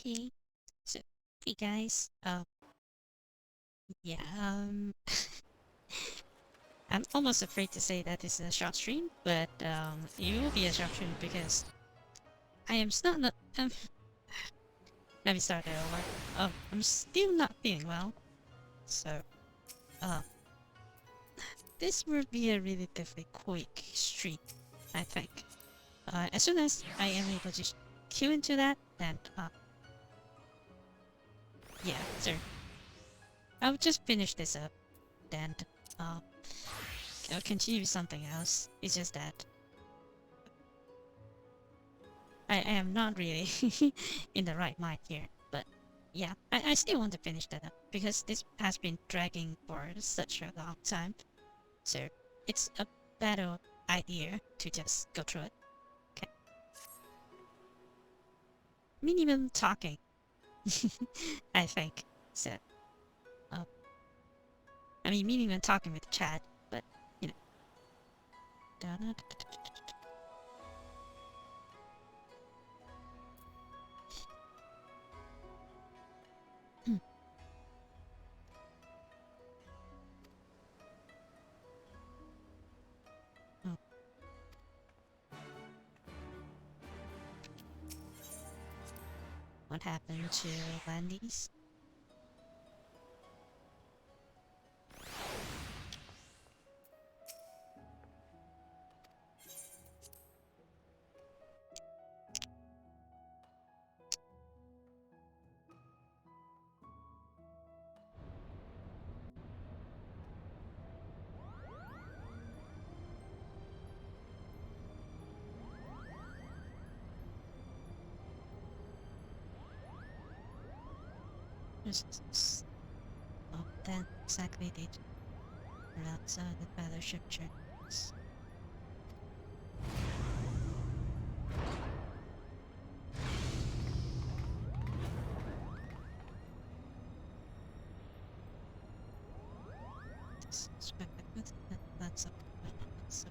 Okay. So, hey guys. Yeah. I'm almost afraid to say that this is a short stream, but it will be a short stream because I am still not. Let me start that over. I'm still not feeling well, so uh, this will be a relatively quick stream, I think. As soon as I am able to cue into that, then yeah. So I'll just finish this up, then uh, I'll continue with something else. It's just that I am not really in the right mind here, but yeah, I still want to finish that up because this has been dragging for such a long time. So it's a better idea to just go through it. Okay. Minimum talking, I think. So, uh, I mean, minimum talking with the chat, but you know. Oh, what happened to Landy's? Oh, then exactly did. Outside the fellowship churches. Suspected with that's up. So,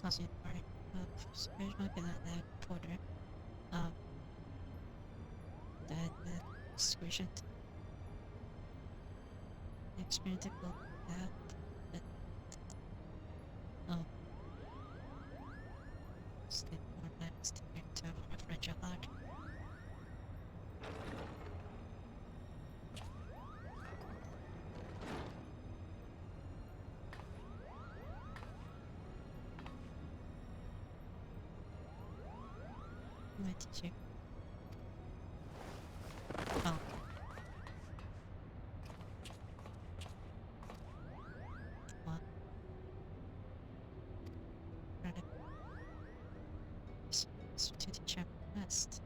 causing part of spiritual that porter. Um, the discretion experiential that, but oh, step more next to a fragile heart. Where did you? Oh, what? Rather, to the chapter west.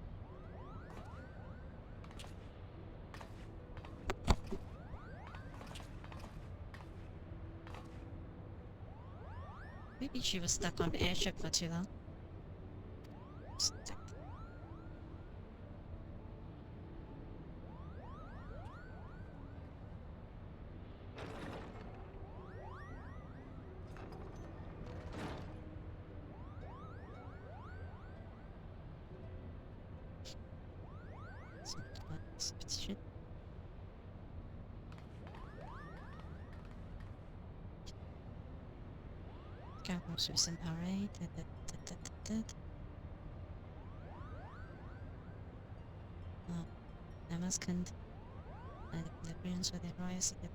Maybe she was stuck on the airship for too long. Stuck. Petition. Cowboys with some parade. I must contend the Prince with the rise of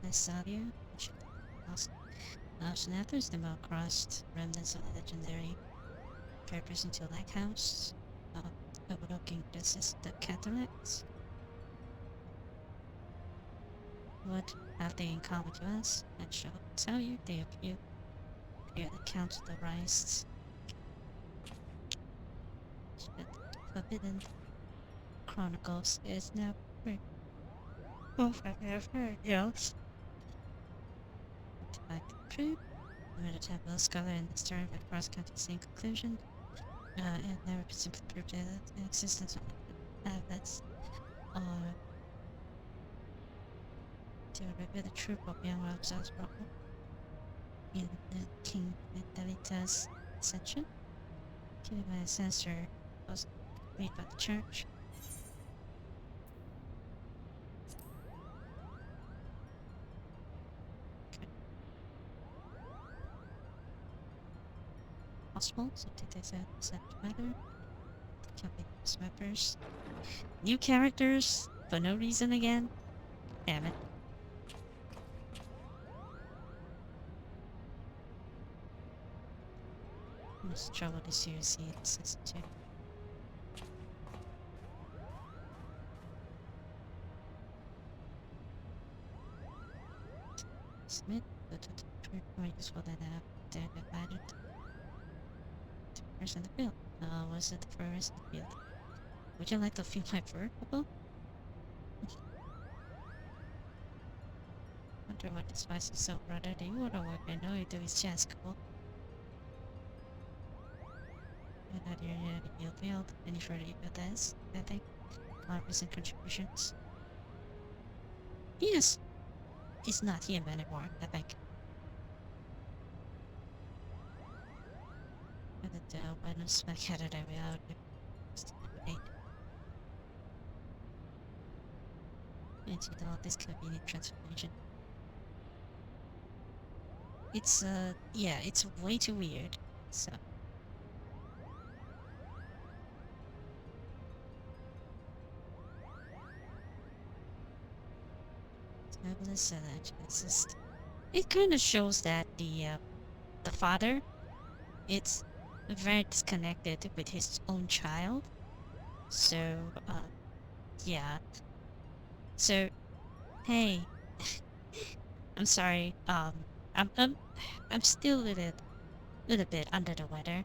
the Sadia, which also Snappers, the well-crossed remnants of the legendary purpose into a lighthouse, overlooking the cataracts. What have they in common to us? I shall tell you, they appear at the Count of the Rise. The Forbidden Chronicles is now free. Oh, I have heard, yes. To back the proof, I'm going to have a scholar in this term at cross-country same conclusion. and never simply proved the existence of that's or to reveal the truth of young Roxanne's problem in the King Mentalitas section. Given by a censor was made by the church. Okay. Possible, so they said matter. Can be members. New characters for no reason again. Damn it. Must trouble this seriously in season 2. Submit the more useful than they're divided. The first in the field. Was it the first in the field? Would you like to feel my fur, Papa? Wonder what this spicy soap brother do you wanna work? I know you do his chest cool. And that you're in the field. Any further about this? I think 100% contributions. Yes. He's not him anymore, I think. And the when I smack at it every hour. Into all this convenient transformation. It's yeah, it's way too weird. So fabulous just it kind of shows that the father, it's very disconnected with his own child. So yeah. So hey, I'm sorry. I'm still a little bit under the weather.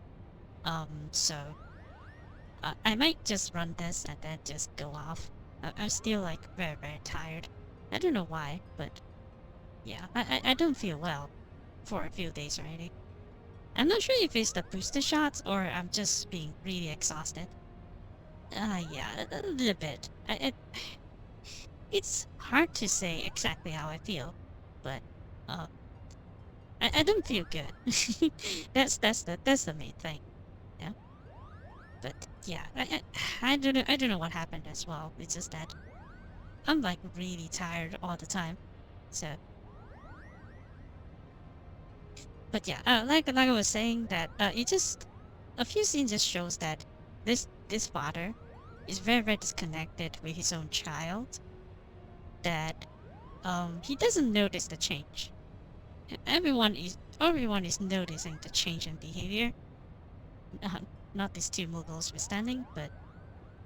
So I might just run this and then just go off. I'm still like very tired. I don't know why, but yeah, I don't feel well for a few days already. I'm not sure if it's the booster shots or I'm just being really exhausted. Yeah, a little bit. It's hard to say exactly how I feel, but I don't feel good. that's the main thing. Yeah. But yeah, I don't know what happened as well. It's just that I'm like really tired all the time. So but yeah, like I was saying that it just a few scenes just shows that this father is very disconnected with his own child. That he doesn't notice the change. Everyone is noticing the change in behavior. Not these two Mughals withstanding, but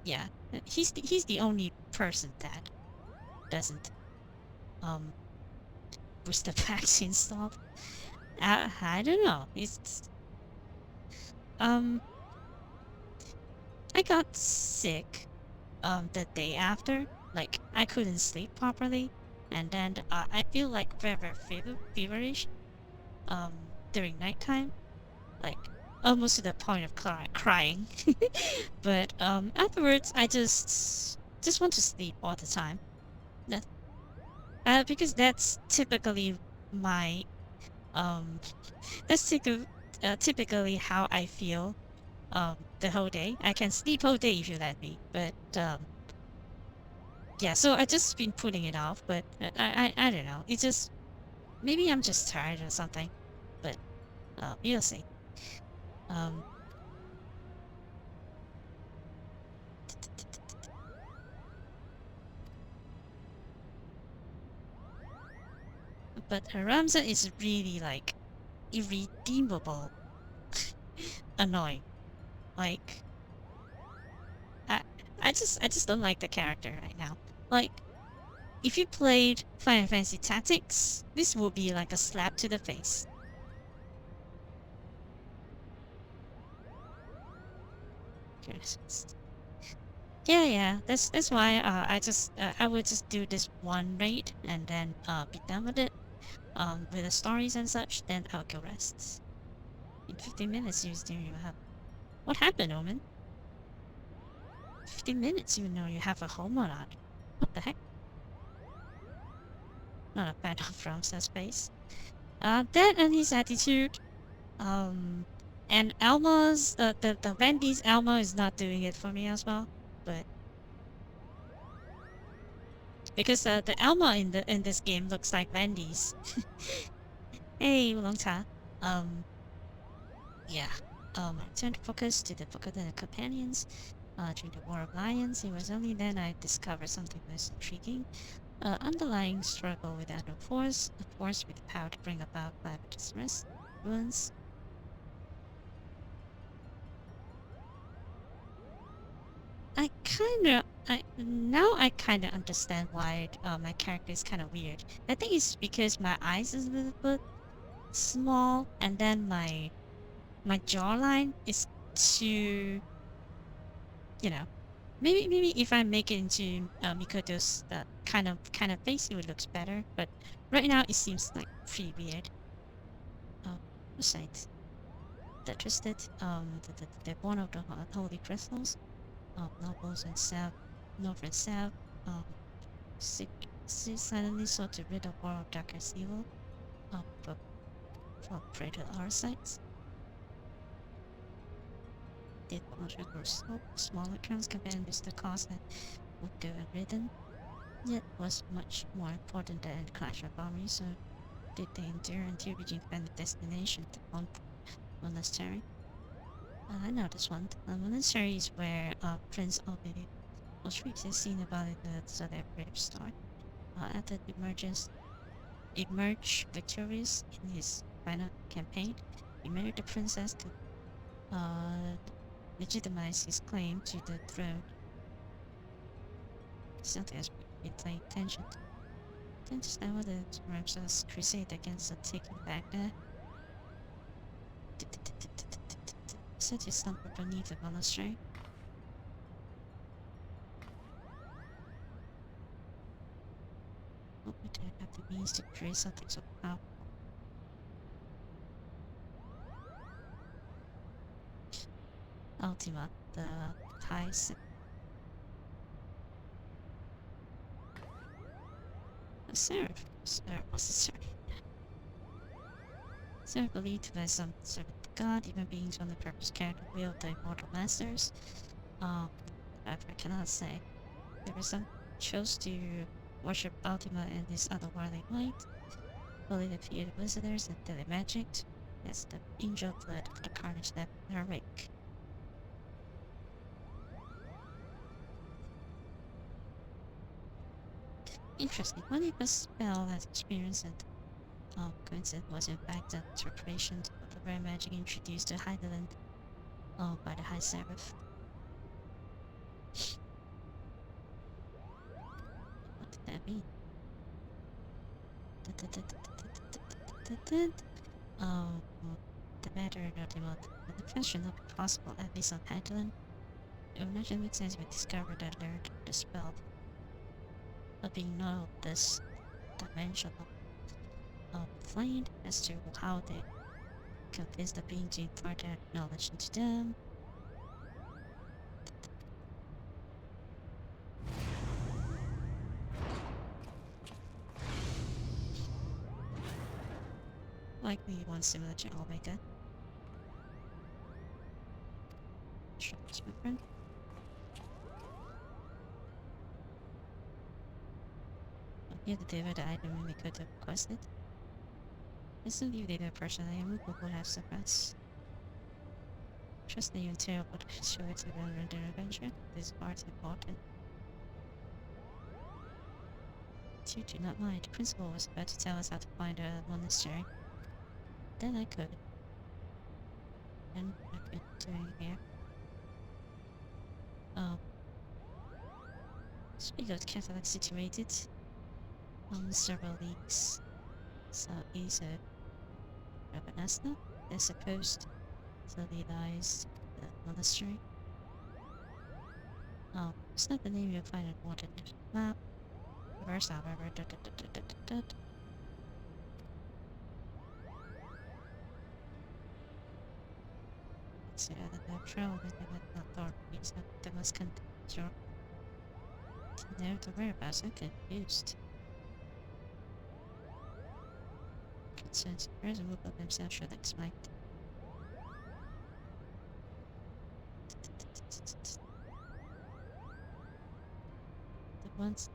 yeah, he's the only person that doesn't push the vaccine stuff. I don't know. It's I got sick the day after. Like I couldn't sleep properly, and then I feel like very feverish during nighttime, like almost to the point of crying. But afterwards I just want to sleep all the time. That because that's typically my um that's typically how I feel the whole day. I can sleep all day if you let me, but yeah, so I just been putting it off, but I don't know. It's just maybe I'm just tired or something, but you'll see. Um, but Ramza is really like irredeemable, annoying. Like I I just don't like the character right now. Like if you played Final Fantasy Tactics, this will be like a slap to the face. Yeah. That's why I would just do this one raid and then be done with it. With the stories and such, then I'll go rest. In 15 minutes, you still have. What happened, Omen? 15 minutes even though you have a home or not. What the heck? Not a fan of Ramsa's face. That and his attitude. And Elmo's the Wendy's Elmo is not doing it for me as well. But because the Elmo in this game looks like Wendy's. Hey, Longta. Yeah. I turned focus to the book of the companions. During the War of Lions, it was only then I discovered something most intriguing. Underlying struggle with unknown force, a force with the power to bring about calamitous ruins. Now I kinda understand why my character is kinda weird. I think it's because my eyes is a little bit small, and then my jawline is too, you know. Maybe if I make it into Mikoto's kind of face, it would look better. But right now it seems like pretty weird. Besides, that twisted the one of the holy crystals, nobles and south, north and south, seek silently sought to rid the world of darkest evil, but for prey to our sights. Did larger grow slow, smaller accounts compared with the cost that would go unridden, yet was much more important than the clash of armies, so did they endure until reaching the destination, the monastery. I know this one. The monastery is where Prince Obi was previously seen about the brave star. After it emerged victorious in his final campaign, he married the princess to legitimize his claim to the throne. Something has been paying attention. To understand what the Ramses crusade against the taking back there. Set is somewhere beneath the monastery. What would I have the means to create something so powerful? Ultima, the high seraph. Seraph believed by some servant god, even beings on the purpose character will the immortal masters. I cannot say. There were some chose to worship Ultima and his otherworldly might. Fully defeated visitors and daily magic. That's the angel blood of the carnage that in our wake. Interesting. What if a spell has experienced and coincidence was in fact an interpretation of the rare magic introduced to Heideland by the High Seraph? What did that mean? The matter not about the question not be possible, at least on Heideland. It would not make sense if we discovered that learned the spell of being not of this dimensional plane as to how they convince the being to impart their knowledge into them. Likely one similar to Omega. Trust my friend. Here the delivered item we could have requested. It's not you the person I am who would have suppressed. Trust that you and Tara would show it to them in their adventure. This part important. You do not mind. The principal was about to tell us how to find a monastery. Then I could. And I could doing here. Speaking of Catholic situated on several leagues southeast of Rabanasta, they're supposed to lies the monastery. It's not the name you'll find on modern map. Reverse, however, So the natural with the authorities that must control. Know the whereabouts. I'm confused. Concerns resolute of themselves should explain. The ones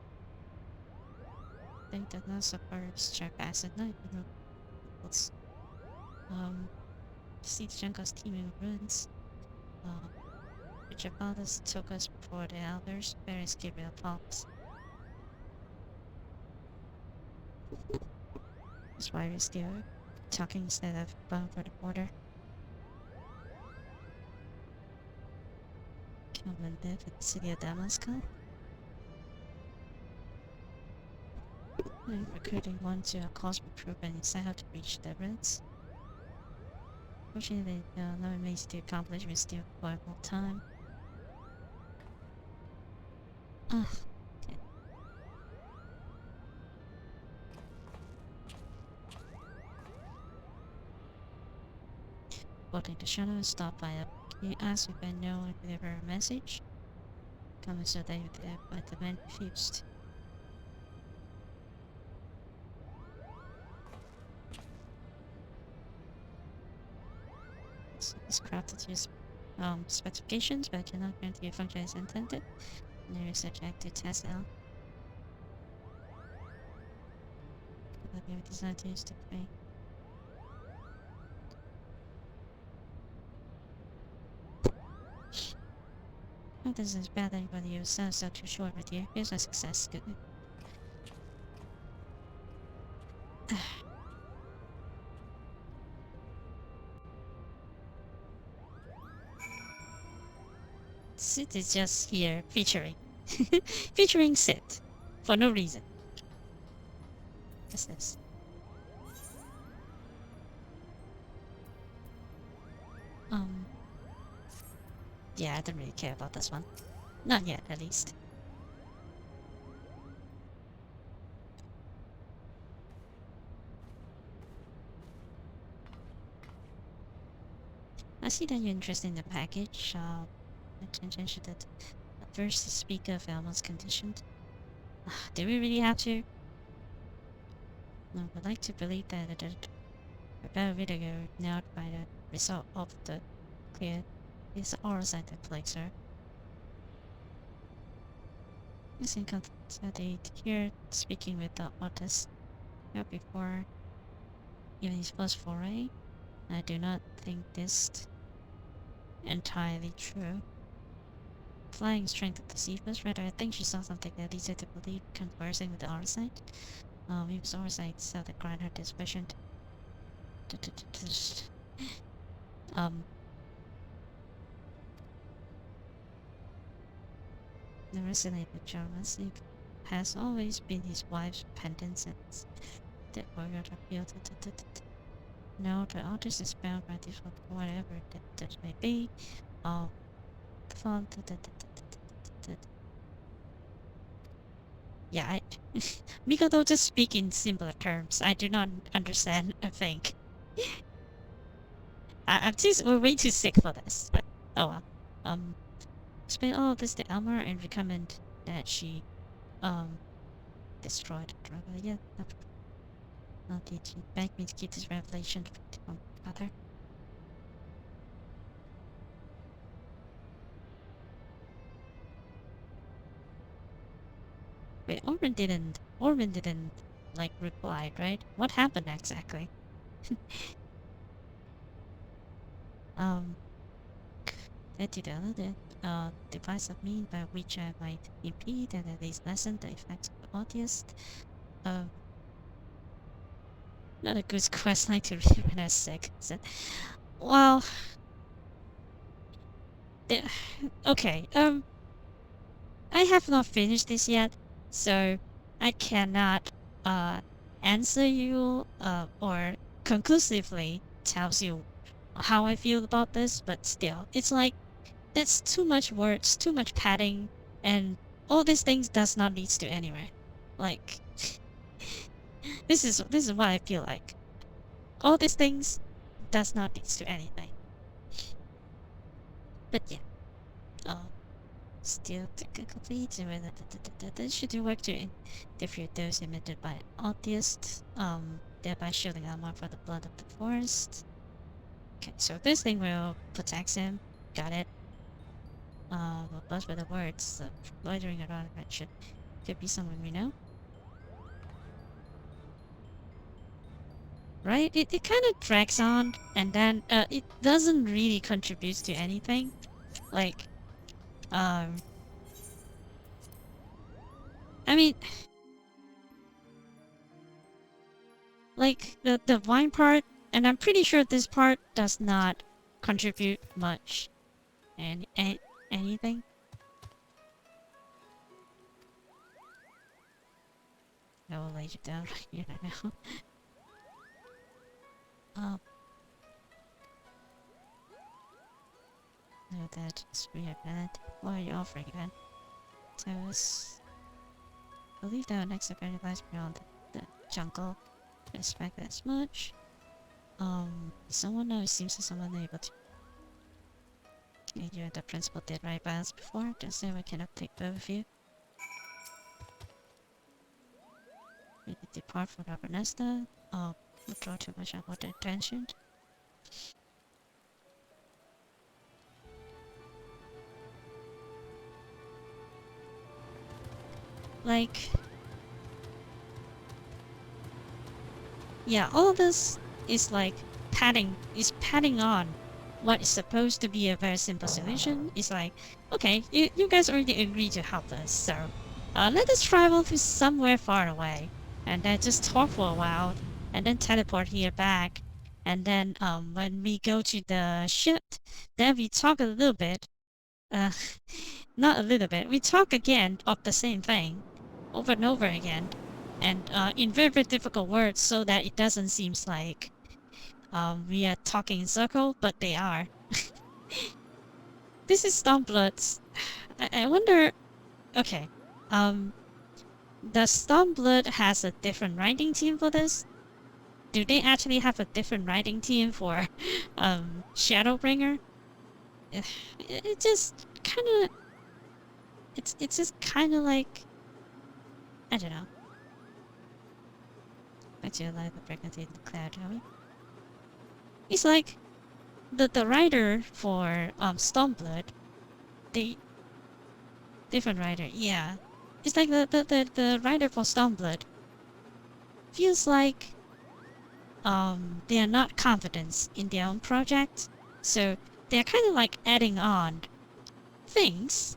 think that not suburbs check acid night removals. See the jungle's teeming with ruins. The Japanas took us before the elders, various Gabriel pops. That's why we're still talking instead of going for the border. Come and live in the city of Damascus. Recruiting one to a cosmic group and decide how to reach the roots. Fortunately, no remains to accomplish, we still require more time. Okay. Spotting the shadow, stop by a. Can you ask if I know if there were a message? Coming so they but the man refused. It's crafted to use specifications, but I cannot guarantee a function is intended. No research active test now. But we designed to use the way. Not this is bad anybody use sounds so too short with you. Here's a success. Good. Sid is just here featuring. Featuring Sid. For no reason. What's this? Yeah, I don't really care about this one. Not yet, at least. I see that you're interested in the package. Attention that first to speak of Alma's conditioned. Do we really have to? No, I'd like to believe that about a week ago, nailed by the result of the clear is oral side that plagues her. I think that they hear speaking with the artist before even his first foray. I do not think this entirely true. Flying strength to deceive us, rather I think she saw something that leads her to believe conversing with the Orsite. It was Orsite so that grant her this vision. The resonated Jarvis has always been his wife's pendant since that warrior appealed. No, the artist is bound by default, whatever that may be. Yeah, Mikado just speak in simpler terms. I do not understand a thing. We're way too sick for this. But oh well. Explain all of this to Elmer and recommend that she destroy the drug. Yeah, did you beg me to keep this revelation from father? Wait, Orban didn't like reply, right? What happened exactly? That device of means by which I might impede and at least lessen the effects of the audience. Not a good quest line to read when I was sick. So, well, okay. I have not finished this yet, so I cannot answer you or conclusively tells you how I feel about this. But still, it's like that's too much words, too much padding, and all these things does not lead to anywhere. Like this is what I feel like. All these things does not lead to anything. But yeah. Still complete. That should work to defeat those emitted by atheist, thereby shielding armor for the blood of the forest. Okay, so this thing will protect him. Got it. But for the words, loitering around could be someone we know. Right? It kind of drags on, and then it doesn't really contribute to anything. Like, I mean, like the wine part, and I'm pretty sure this part does not contribute much. Anything? I will lay you down right here now. Um, no, that is weird, man. What are you offering, man? So it's... I believe that our next event lies beyond the jungle. I expect as much. Someone now, it seems that someone able to... Okay, you and the principal did right by us before, just so we can update both of you. We depart from our nesta. We'll draw too much of our attention. Like... Yeah, all of this is like padding on what is supposed to be a very simple solution. It's like, okay, you guys already agreed to help us, so let us travel to somewhere far away and then just talk for a while and then teleport here back, and then when we go to the ship, then we talk a little bit, not a little bit, we talk again of the same thing over and over again, and in very, very difficult words, so that it doesn't seem like we are talking in circle, but they are. This is Stormblood's. I wonder. Okay, does Stormblood has a different writing team for this? Do they actually have a different writing team for Shadowbringer? It just kind of. It's just kind of like, I don't know. Let's you light the pregnancy in the cloud, shall we? It's like the writer for Stormblood, the different writer, yeah. It's like the writer for Stormblood feels like they are not confident in their own project, so they're kind of like adding on things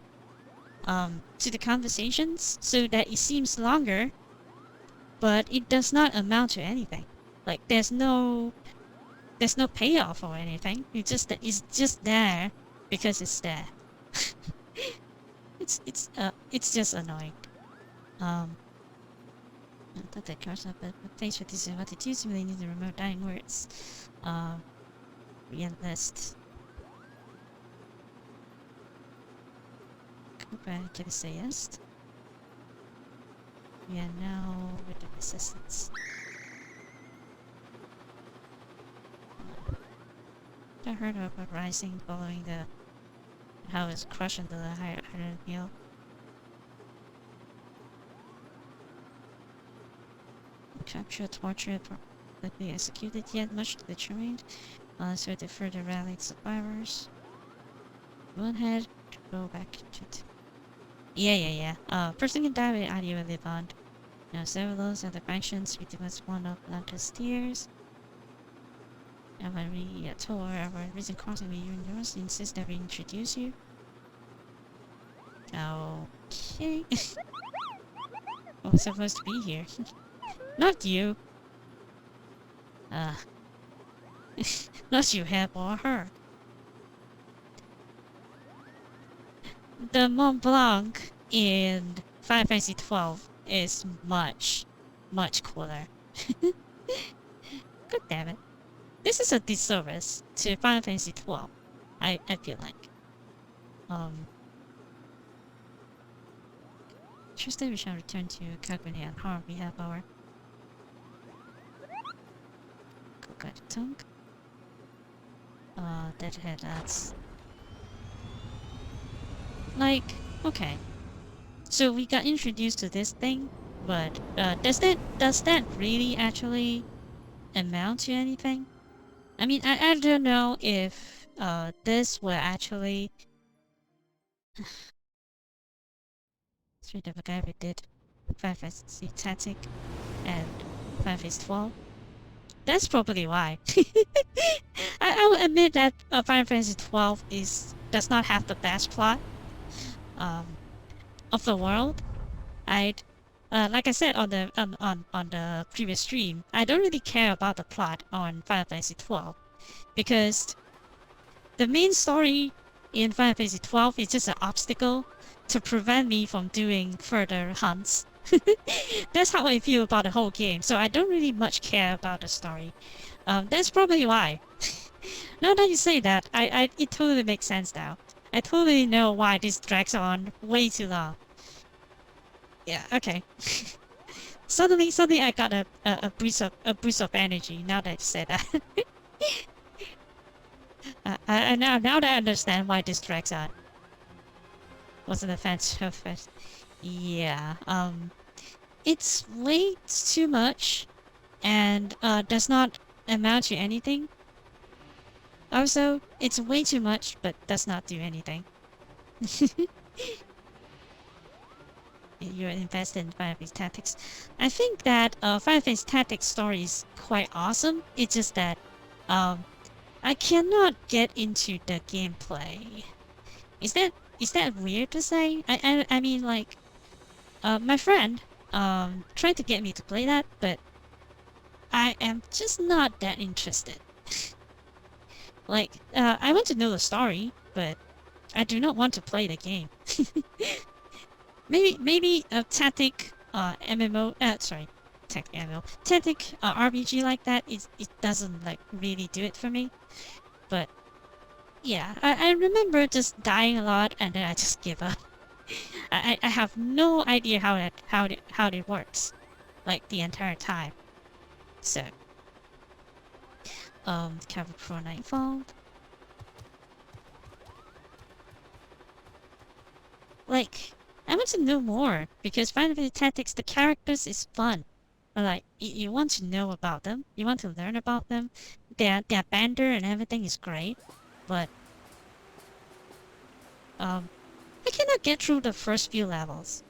to the conversations so that it seems longer, but it does not amount to anything. Like there's no payoff or anything. It's just there because it's there. It's just annoying. Not that cars up, but thanks for this attitude. Really need to remember dying words. Re-enlist. Go back to the sayest. We are now with the resistance. I heard of a rising following how it's crushing the higher hill. Capture, torture, but be executed yet, much to the terrain. So to further rally survivors. One head to go back to it. Yeah. Person can die with audio live on. Now several those other factions, we was one of Lanca's tears. And when we tour our recent crossing with you and yours, insist that we introduce you. Okay. I'm supposed to be here. Not you. Not you, him or her. The Mont Blanc in Final Fantasy XII is much, much cooler. God damn it. This is a disservice to Final Fantasy XII, I feel like. Tuesday we shall return to Kagune and Harm. We have our Kokaido Tongue. Deadhead adds Like, okay. So we got introduced to this thing, but does that really actually amount to anything? I mean, I don't know if this will actually straight up a guy who did Final Fantasy Tactic and Final Fantasy 12. That's probably why. I will admit that Final Fantasy 12 does not have the best plot um, of the world. I'd like I said on the previous stream, I don't really care about the plot on Final Fantasy 12 because the main story in Final Fantasy 12 is just an obstacle to prevent me from doing further hunts. That's how I feel about the whole game, so I don't really much care about the story. That's probably why. Now that you say that, it totally makes sense now. I totally know why this drags on way too long. Yeah, okay. Suddenly I got a boost of energy now that you said that. Now that I understand why this drags on. Wasn't a fan of it. Yeah, it's way too much and does not amount to anything. Also, it's way too much but does not do anything. You're invested in Final Fantasy Tactics. I think that Final Fantasy Tactics story is quite awesome. It's just that I cannot get into the gameplay. Is that weird to say? I mean like my friend tried to get me to play that, but I am just not that interested. Like I want to know the story, but I do not want to play the game. Maybe a tactic MMO sorry, tactic MMO. Tactic RPG like that it doesn't like really do it for me. But yeah, I remember just dying a lot and then I just give up. I have no idea how it works, like the entire time. So Cavalry Pro Nightfall. Like I want to know more because Final Fantasy Tactics the characters is fun. Like you want to know about them, you want to learn about them. Their banter and everything is great, but I cannot get through the first few levels.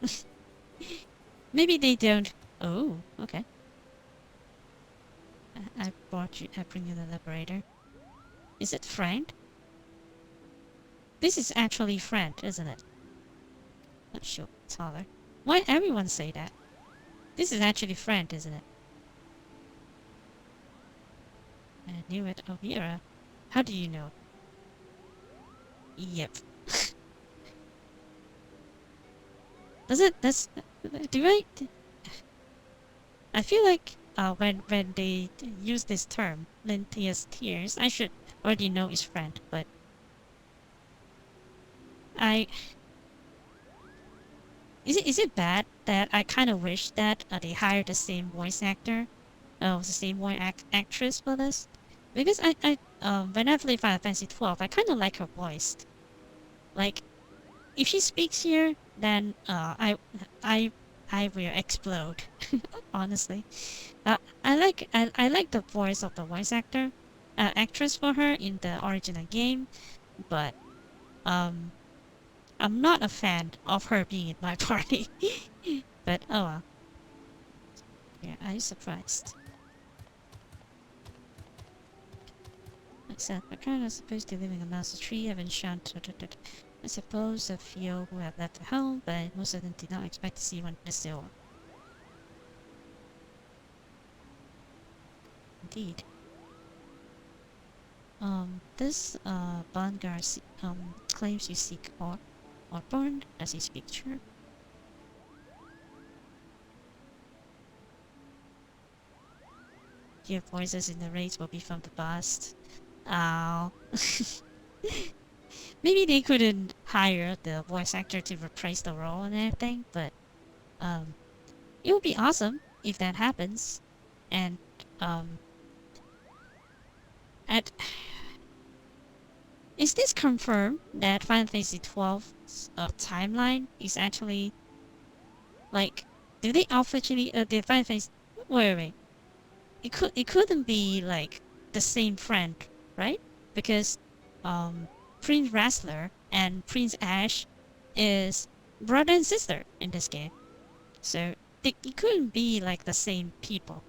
Maybe they don't. Oh, okay. I bring you the liberator. Is it friend? This is actually friend, isn't it? Not sure. Taller. Why everyone say that? This is actually friend, isn't it? I knew it. Elvira. How do you know? Yep. Does it? Do I feel like when they use this term, Lynthea's tears, I should already know his friend, but is it bad that I kind of wish that they hired the same voice actor, the same voice actress for this? Because when I play Final Fantasy 12, I kind of like her voice. Like, if she speaks here, then I will explode. Honestly, I like the voice of the voice actress for her in the original game, but I'm not a fan of her being in my party. But oh well. Yeah, I'm surprised. Like I said, my character is supposed to be living a master tree. I've been shown. I suppose a few who have left the home, but most of them did not expect to see one this still. Indeed. This Vanguard claims you seek or born. Does he speak true? Your voices in the raids will be from the past. Ow. Maybe they couldn't hire the voice actor to reprise the role and everything, but it would be awesome if that happens. And at Is this confirmed that Final Fantasy XII's timeline is actually like? Do they officially the Final Fantasy? Wait. It couldn't be like the same friend, right? Because Prince Wrestler and Prince Ash is brother and sister in this game, so it couldn't be like the same people.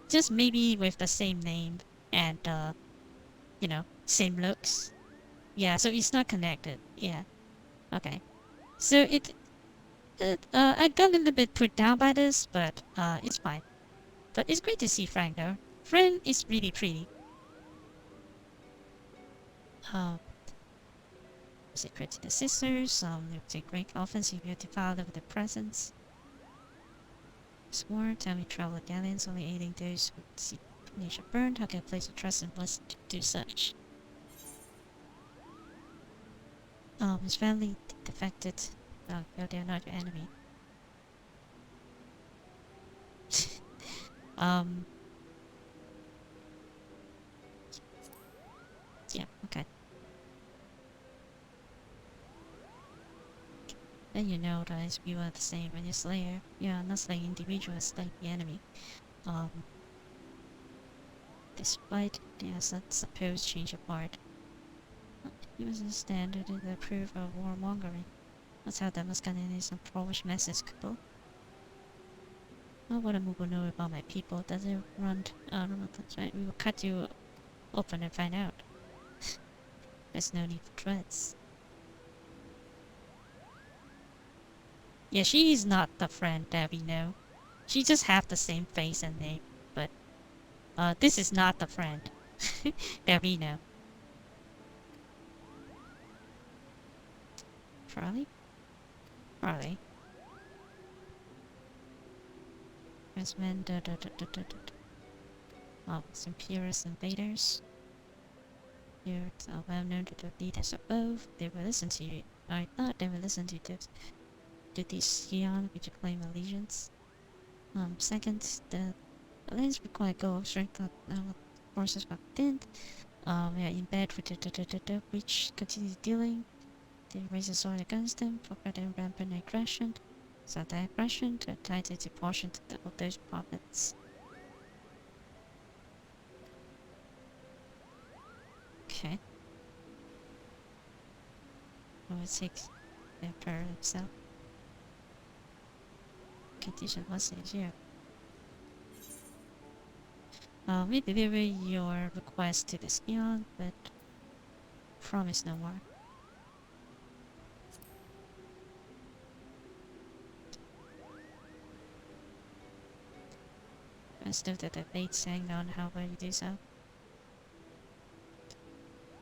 Just maybe with the same name and same looks. Yeah, so it's not connected. Yeah. Okay. So I got a little bit put down by this, but it's fine. But it's great to see Frank though. Frank is really pretty. Um, secret to the sisters. They take great offense if you defile them with their presence. Sworn, time we travel galleons, only aiding those who see nature burned. How can I place a trust and blessing to do such? His family defected. Oh, no, they're not your enemy. um, yeah, okay. Then you know that you are the same when you slayer. You are not slaying individuals, like the enemy. Despite their supposed change of heart. He was a standard in the proof of warmongering. That's how Damascus is a Polish message couple. Oh, what a move will know about my people. Does it run? No, that's right. We will cut you open and find out. There's no need for threats. Yeah, she is not the friend that we know. She just have the same face and name, but this is not the friend that we know. Charlie? Charlie. Resmen, some purist invaders. You're well known to the leaders of both. They will listen to you. I thought they would listen to this. To these Xion, which claim allegiance. Second, the alliance require goal of strength of forces got thinned. We are in bed with the which continue dealing. They raise a sword against them for further rampant aggression. So the aggression to tie to portion of those profits. Okay. Number 6. The Emperor himself. Condition was here. We deliver your request to the Skion, but promise no more. Rest of the debate hang on how well you do so.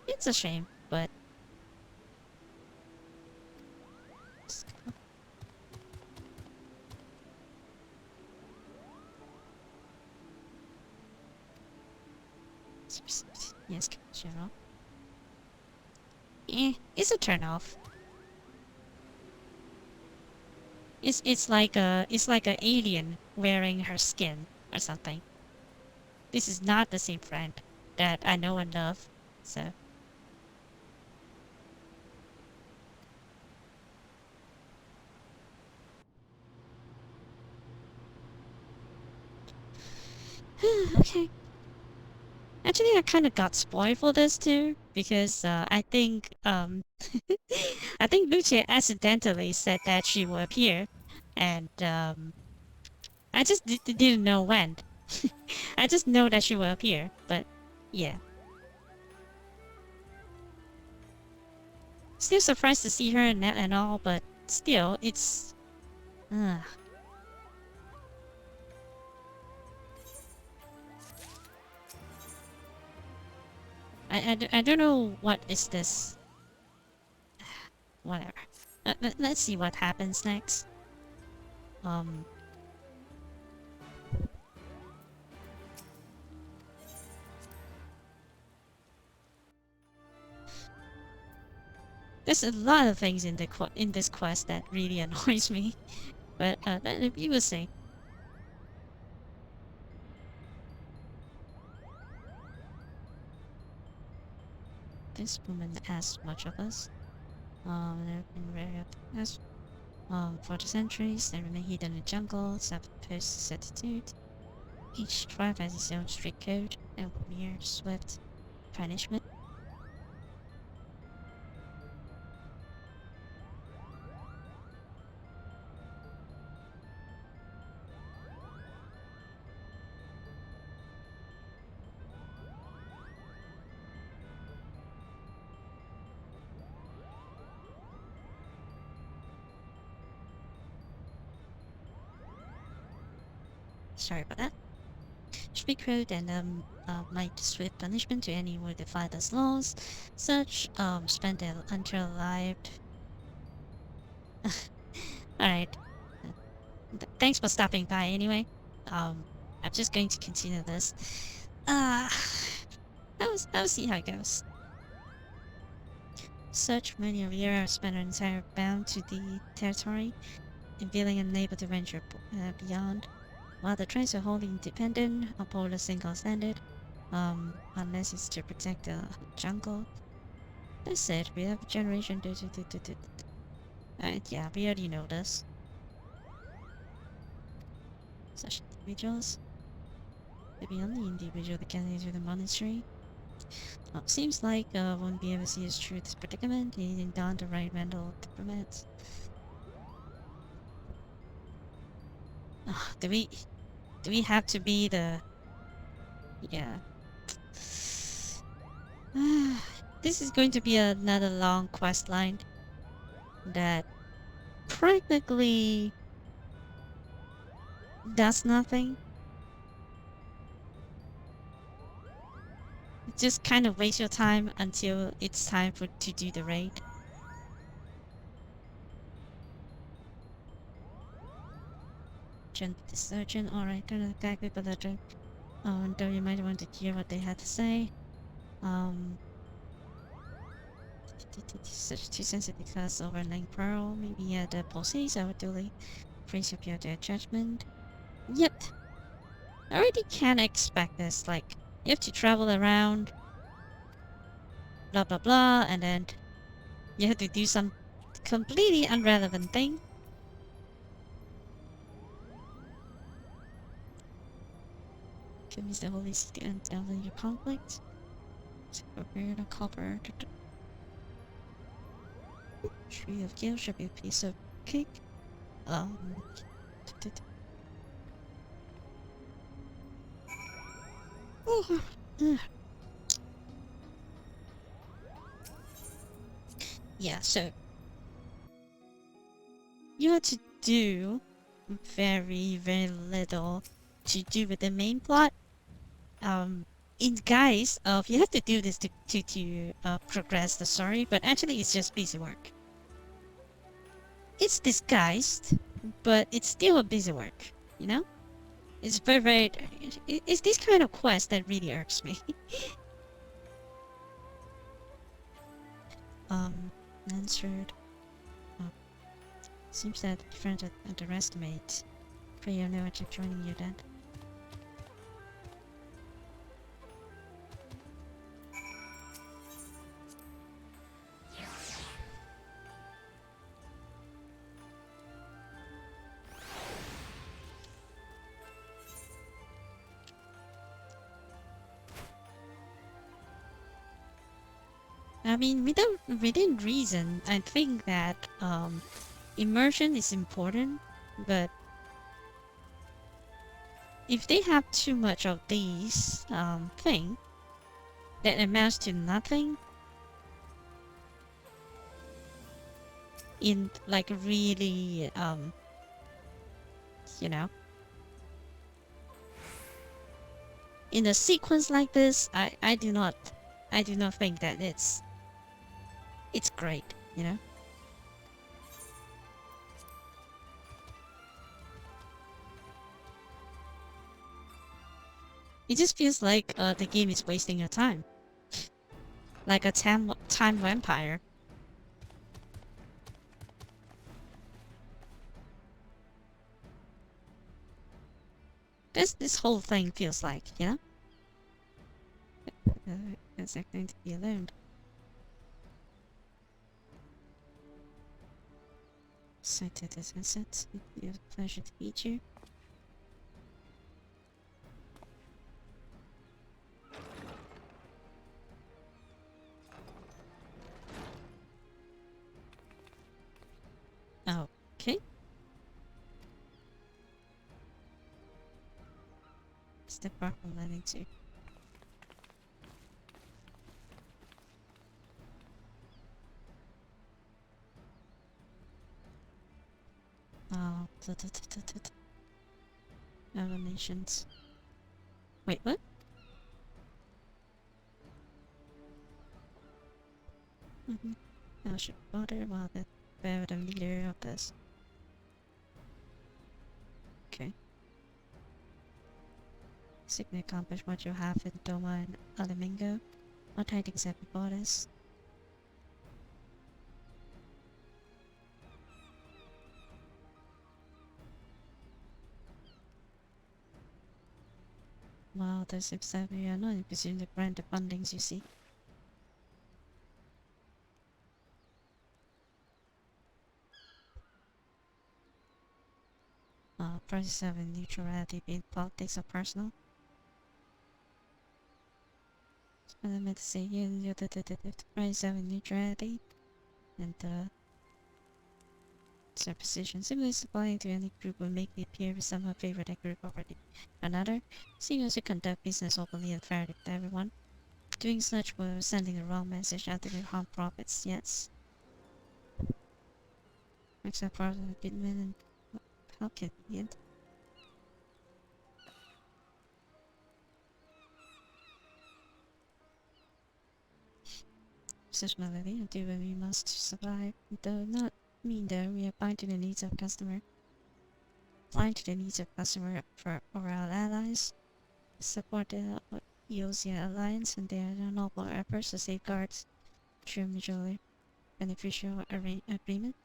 It's a shame, but yes, General. It's a turn off. It's like a alien wearing her skin or something. This is not the same friend that I know and love, so. Okay. Actually, I kind of got spoiled for this too, because I think I think Lucia accidentally said that she will appear, and I just didn't know when. I just know that she will appear, but yeah. Still surprised to see her and all, but still, it's. Uh, I don't know what is this. Whatever. Let's see what happens next. There's a lot of things in this quest that really annoys me, but you will see. this woman has much of us. They've been very as for the centuries, they remain hidden in the jungle, self-imposed attitude. Each tribe has its own strict code, and mere swift punishment. Sorry about that. Strict code and might swift punishment to anyone who defy those laws. Such spend their until alive. Alright. Thanks for stopping by anyway. I'm just going to continue this. I'll see how it goes. Such many of you have spent an entire bound to the territory and feeling unable to venture beyond. While the tribes are wholly independent, uphold a single standard, unless it's to protect the jungle. That's it, we have a generation yeah, we already know this. Such individuals. Maybe only individual that can enter the monastery. Seems like won't be able to see us through this predicament, needing down the right mental diplomats. Do we have to be the... Yeah. This is going to be another long quest line that practically does nothing. Just kind of waste your time until it's time to do the raid. The surgeon, alright, don't attack with the legend. Though you might want to hear what they had to say. Such too sensitive class over Lang Pearl, maybe at the policies, I would duly praise up your judgment. Yep. I already can't expect this, like, you have to travel around, blah blah blah, and then you have to do some completely irrelevant thing. Give me the holy city and down your conflict. Prepare the copper. Tree of Gale should be a piece of cake. Yeah, so you have to do very little to do with the main plot. In guise of you have to do this to progress the story, but actually it's just busy work. It's disguised, but it's still a busy work, you know? It's very it's this kind of quest that really irks me. Answered. Seems that friends underestimate. Pray you know what you're joining you then. I mean, within reason, I think that immersion is important, but if they have too much of these thing that amounts to nothing in like really you know, in a sequence like this, I do not think that it's great, you know. It just feels like the game is wasting your time. Like a time vampire. This whole thing feels like, you know? It's not going to be alone. Sighted this asset. It was a pleasure to meet you. Okay. Step back from landing too. Oh, Emanations. Wait, what? I should bother while the leader of this. Okay. Seek to accomplish what you have in Doma and Alamingo. What tidings have you brought us? Well, there seems that we are not in position to grant the fundings you seek. Prices of neutrality being politics or personal. I meant to say, yeah, the price of neutrality and supposition. Simply supplying to any group will make me appear with somehow favor that group already. Another, seeking to conduct business openly and fairly with everyone. Doing such will sending the wrong message out to harm profits, yes. Except for the good men and how convenient. Such melody and do what we must to survive. Though not mean that we are blind to the needs of customer. Blind to the needs of customer for our allies. Support the EOSIA alliance and their noble efforts to safeguard true mutually beneficial agreement.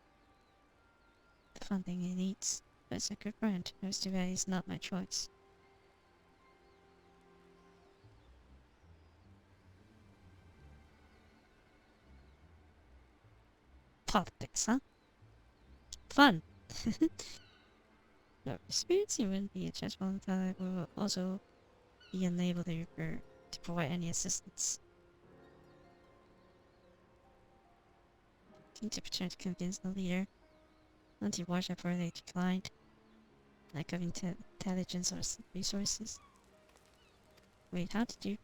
The funding it needs. But as a good friend, Ostuva is not my choice. Politics, huh? Fun! No, spirits you wouldn't be just volatile, will also be unable to provide any assistance. Need to try to convince the leader. Not to watch out for they declined. Lack of intelligence or resources. Wait, how did you?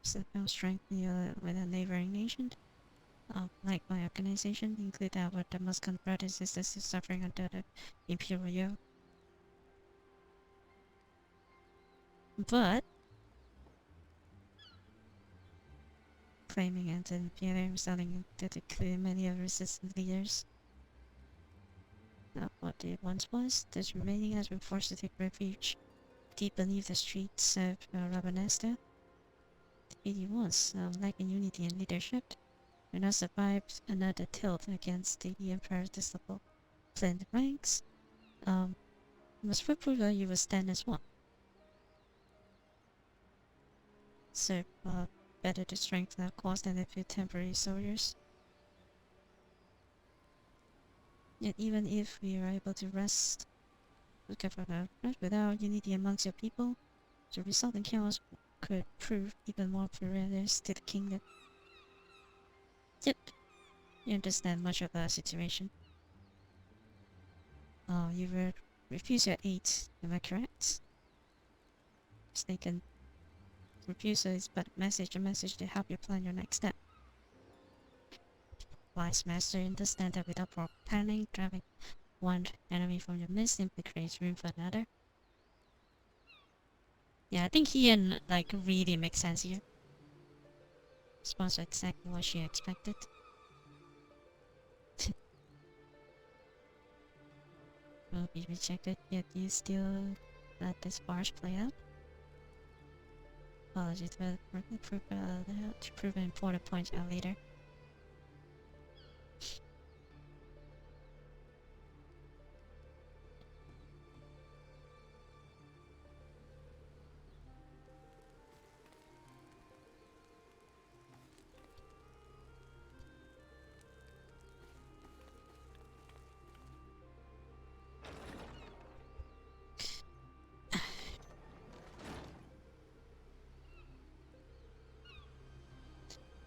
Somehow strengthen with a neighboring nation. Like my organization, include our the Muslim brothers and sisters suffering under the imperial yoke. But claiming and imperial selling to include many of resistant leaders. Not what it once was, this remaining has been forced to take refuge deep beneath the streets of Rabanesta. It was lacking unity and leadership. We now survived another tilt against the Emperor's disciplined ranks. Must prove that you will stand as one. So, better to strengthen our cause than a few temporary soldiers. Yet even if we are able to rest without unity amongst your people, the resulting chaos could prove even more perilous to the kingdom. Yep, you understand much of the situation. You will refuse your aid, am I correct? Mistaken. Refusal is but a message to help you plan your next step. Wise master understand that without proper planning, driving one enemy from your midst simply creates room for another. Yeah, I think he and like really makes sense here. Response exactly what she expected. Will be rejected, yet you still let this barge play out. Apologies, but to prove an important point out later.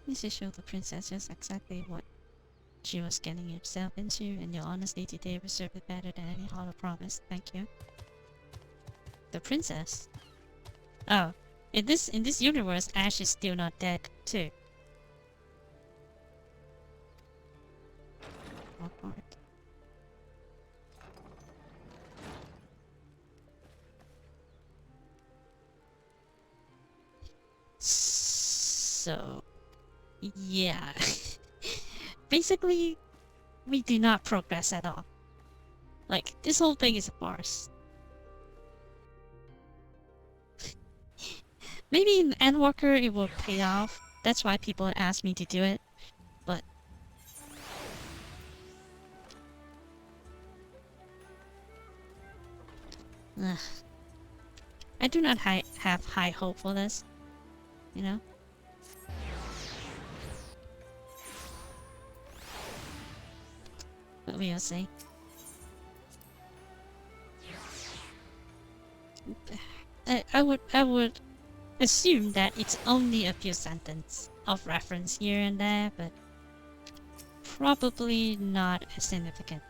This is show the princess just exactly what she was getting herself into, and your honesty today was served better than any hollow promise. Thank you. The princess? Oh, in this universe, Ash is still not dead too. Awkward. So, yeah. Basically, we do not progress at all. Like, this whole thing is a farce. Maybe in Endwalker it will pay off. That's why people ask me to do it. But I do not have high hope for this. You know? But we'll see. I would assume that it's only a few sentences of reference here and there, but probably not as significant.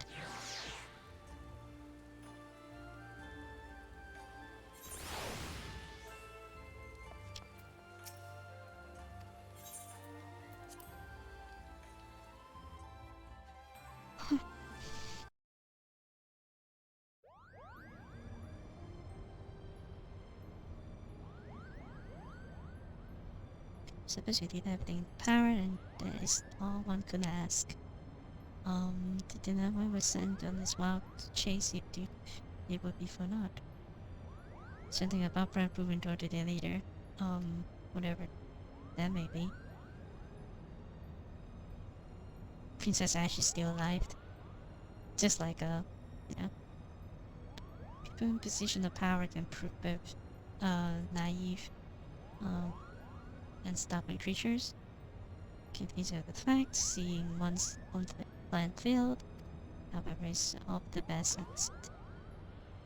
Suppose you did everything in power, and that is all one could ask. The dynamite was sent on this wild chase it would be for naught. Something about Brad proving toward the day later. Whatever that may be. Princess Ash is still alive. Just like people in position of power can prove both naive and stubborn creatures. These are the facts. Seeing one's own plan failed, however, is of the best.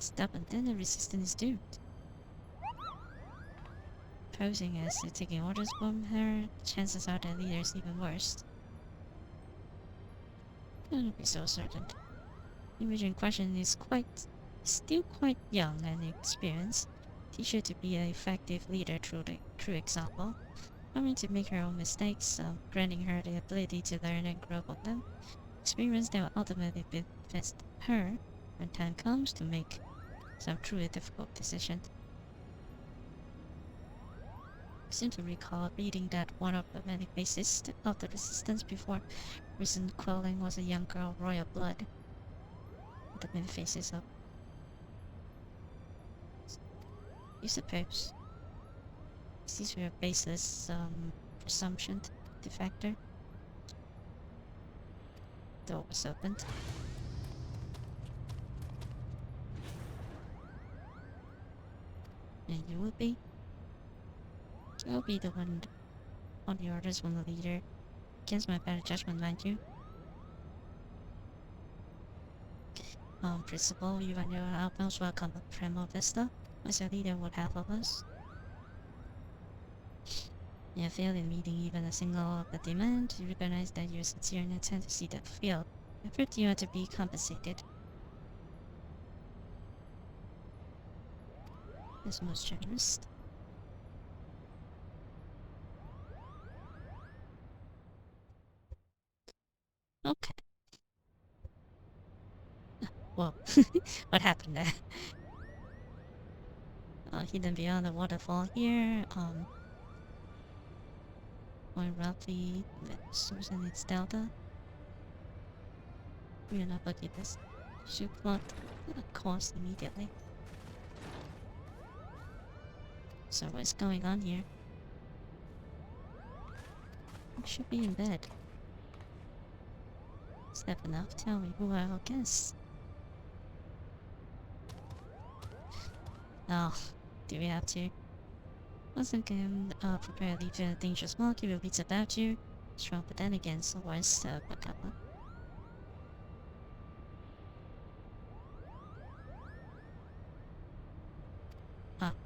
Stubborn, then the resistance is doomed. Posing as taking orders from her, chances are the leader is even worse. Don't be so certain. The individual in question is still quite young and inexperienced. Teach her to be an effective leader through example. Not to make her own mistakes, granting her the ability to learn and grow from them. Experience that will ultimately benefit her when time comes to make some truly difficult decisions. I seem to recall reading that one of the many faces of the resistance before recent quelling was a young girl of royal blood. The many faces of... You suppose? These were baseless presumption, defector. Door was opened. And you will be? You'll be the one on the orders from the leader. Against my better judgment, mind you. Principal, you and your outpost welcome the Primo Vista. As your leader would have of us. You have failed in meeting even a single of the demand. You recognize that you're sincere and intend to see that fulfilled. Effort you are to be compensated. That's most generous. Okay. Whoa. What happened there? Hidden beyond the waterfall here. Going roughly the source and its delta. We are not lucky this. Should plot the course immediately. So what's going on here? I should be in bed. Is that enough? Tell me who I'll guess. Oh, do we have to? Once again, prepare to leave a dangerous mark. Keep your wits about you. Strong, but then again, so worse, backup.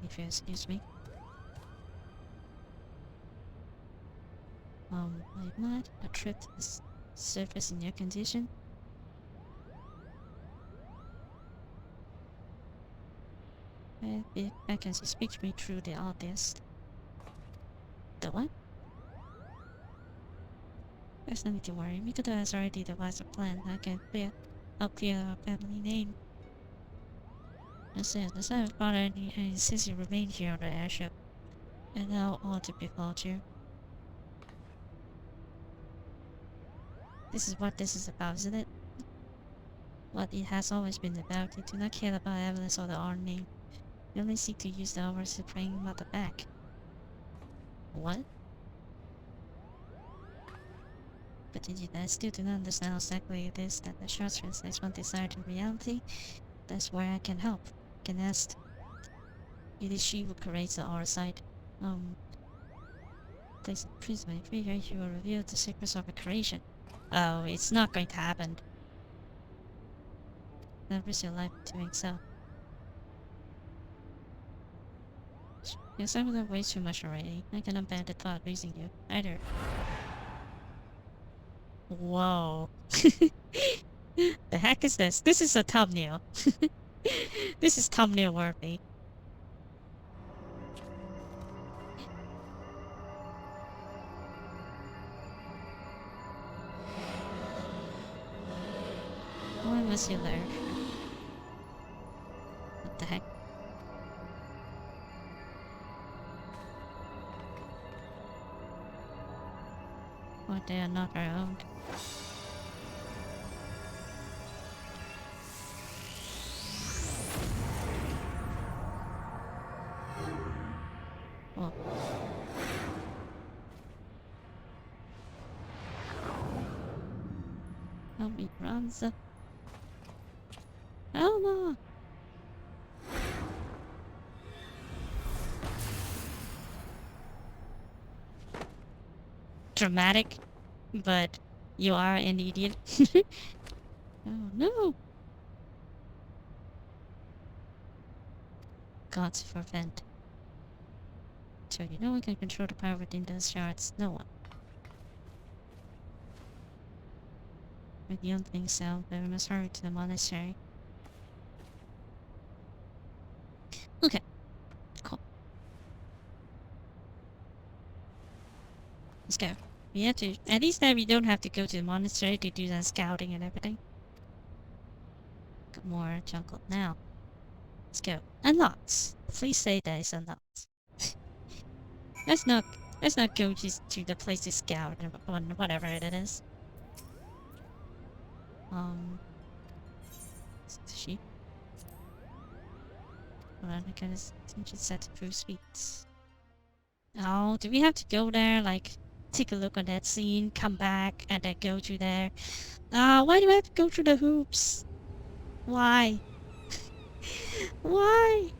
If you excuse me. Like mud, a trip to the surface in air condition. Vacancy speaks me through the artist. The what? There's nothing to worry. Mikoto has already devised a plan. I'll clear our family name. That's it. The son of father and his sister remain here on the airship. And now all to befall you. This is what this is about, isn't it? What it has always been about. You do not care about evidence or the art name. You only seek to use the hours to bring mother back. What? But did you guys still do not understand how exactly it is that the short translates one desire to reality? That's where I can help. I can ask. It is she who creates the art side. Please my figure, she will reveal the secrets of her creation. Oh, it's not going to happen. Don't risk your life doing so. Yes, I've done way too much already. I cannot bear the thought of losing you, either. Whoa. The heck is this? This is a thumbnail. This is thumbnail worthy. Why was you there? What the heck? Or they are not our own. Oh. Help me, Ranza. Elma! Dramatic, but you are an idiot. Oh no! Gods prevent. So you know one can control the power within those shards. No one. But you don't think so, but we must hurry to the monastery. Okay. Cool. Let's go. We have to, at least that we don't have to go to the monastery to do that scouting and everything. Got more jungle now. Let's go. Unlocked. Please say that it's unlocked. Let's not go just to the place to scout or whatever it is. Sheep. Hold on, I gotta change it set to proof speeds. Oh, do we have to go there? Like, take a look on that scene, come back, and then go to there? Why do I have to go through the hoops? Why? Why?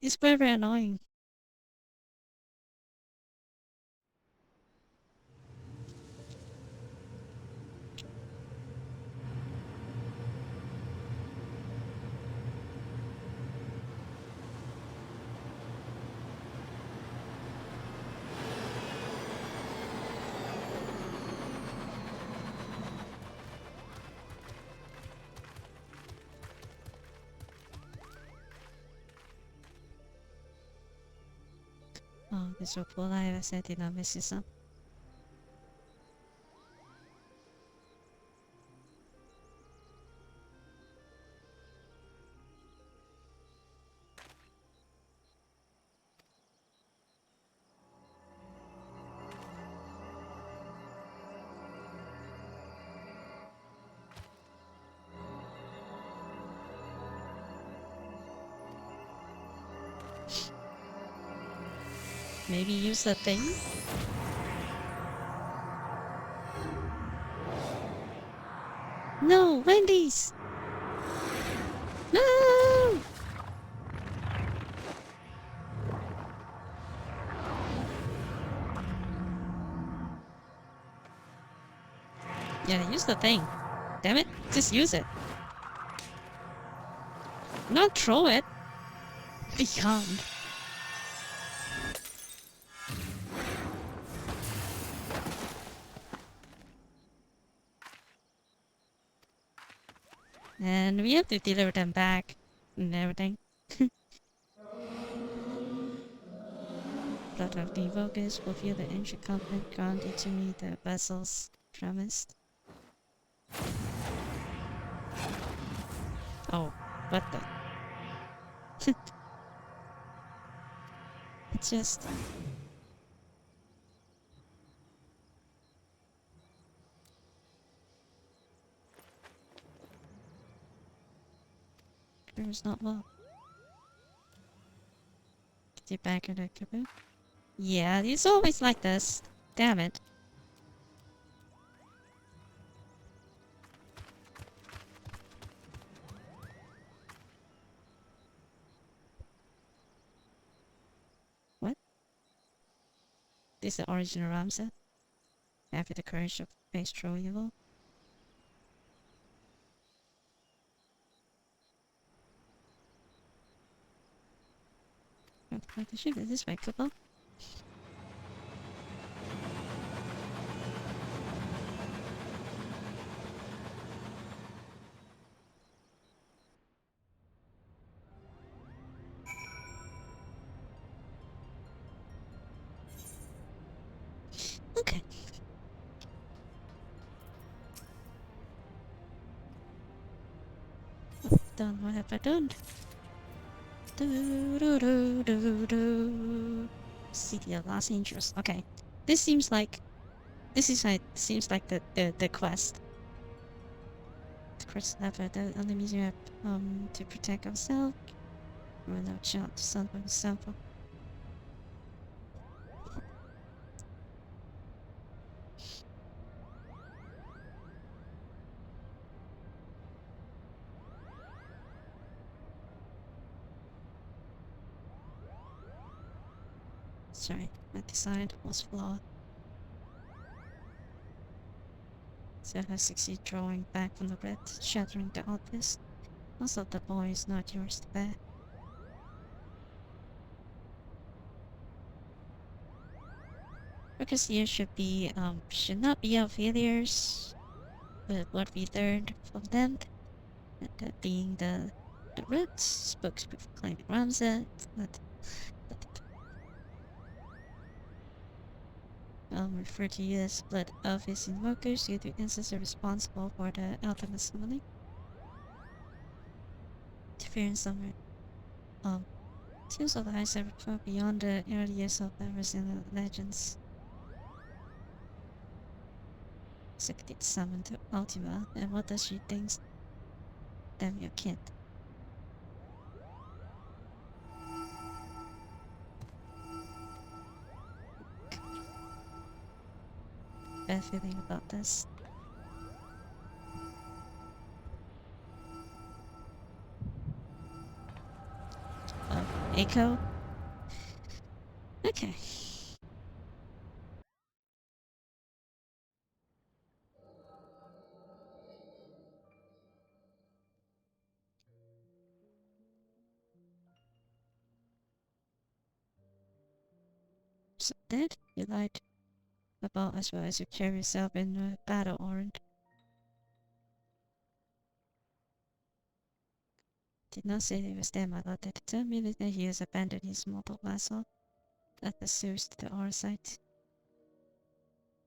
It's very, very annoying. Oh, this report I ever said did not miss you some. Maybe use the thing? No, Wendy's! No! Yeah, use the thing. Damn it, just use it. Not throw it. Beyond. And we have to deliver them back and everything. Blood of the Invokers, fulfill the ancient covenant granted to me, the vessels promised. Oh, what the? It's just... It was not well. Get you back in the caboose. Yeah, it's always like this. Damn it. What? This is the original Ramses? After the courage of face true evil? What the shit is this way, couple? Okay. Done. What have I done? Do do do do do. City of Los Angeles. Okay. This seems like seems like the quest. The quest level that only means you have to protect ourselves. Without shot to son of example. Sorry, my design was flawed. So I succeed drawing back from the red, shattering the obvious. Also, the boy is not yours to bear. Because you should not be our failures, but what we learned from them, and that being the roots, books proclaiming Ramses, that refer to you as blood of his invokers, you the ancestors responsible for the ultimate summoning. Interference somewhere. Tales of the High Seven far beyond the earliest of the Resident legends. Succeeded summoned to Ultima, and what does she think? Damn your kid. Bad feeling about this. Echo? Okay. So dead? You lied about as well as you carry yourself in a battle, Orange. Did not say it was there, my lord. Did tell me that he has abandoned his mortal vessel that pursues to our site.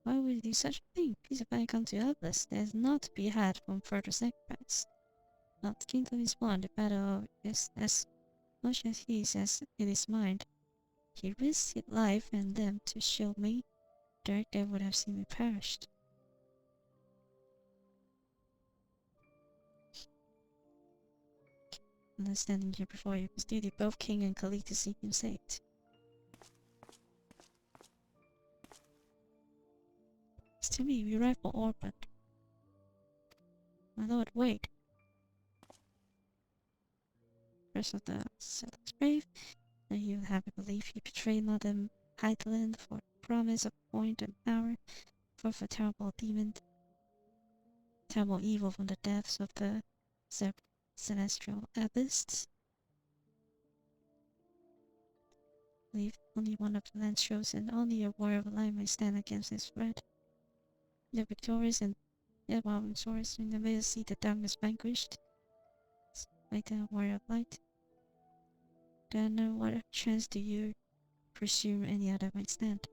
Why would he do such a thing? Peace of mind come to helpless. There is not to be had from further sacrifice. Not the kingdom is one, the battle is as much as his as it is mine. He risked his life and them to shield me. Direct they would have seen me perished. And I'm standing here before you, whose duty both king and colleague to seek him saved. It's to me, we rifle Orban. My lord, wait. First of the settlers brave, and you have a belief he betrayed Madame Heitland for promise of point and power, for terrible demon, terrible evil from the depths of the celestial abyss. Believe only one of the land's chosen, only a warrior of light may stand against this threat. The victorious and yet while victorious in the middle see the darkness vanquished. like the warrior of light. Then what chance do you pursue any other might stand?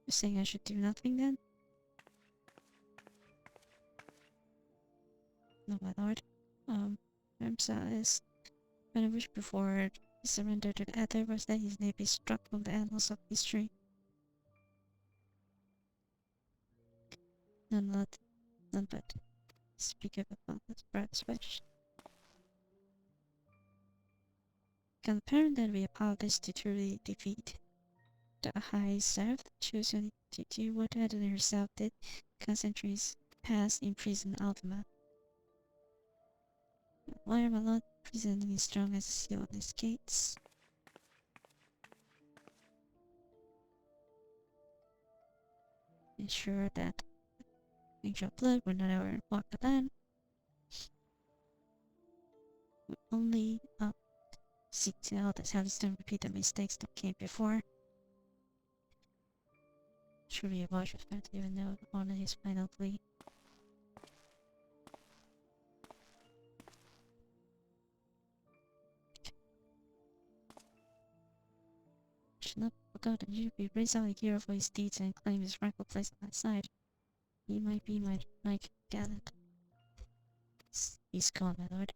You're saying I should do nothing then? No, my lord. Ramsa is when I wish before he surrendered to the Ether was that his name be struck from the annals of history. None but speak of about his brother's wish. Can the parent then be a powerless to truly defeat the high serf? Choose only to do what Adana herself did, centuries past in prison Ultima. Why am I not presenting as strong as a seal on his gates? Ensure that angel blood will not ever walk the land. Only seek to help the Sallies don't repeat the mistakes that came before. Surely a watch was meant to even know honor his final plea. Should not be forgotten, you be raised out a hero for his deeds and claim his rightful place at my side. He might be my knight gallant. He's gone, my lord.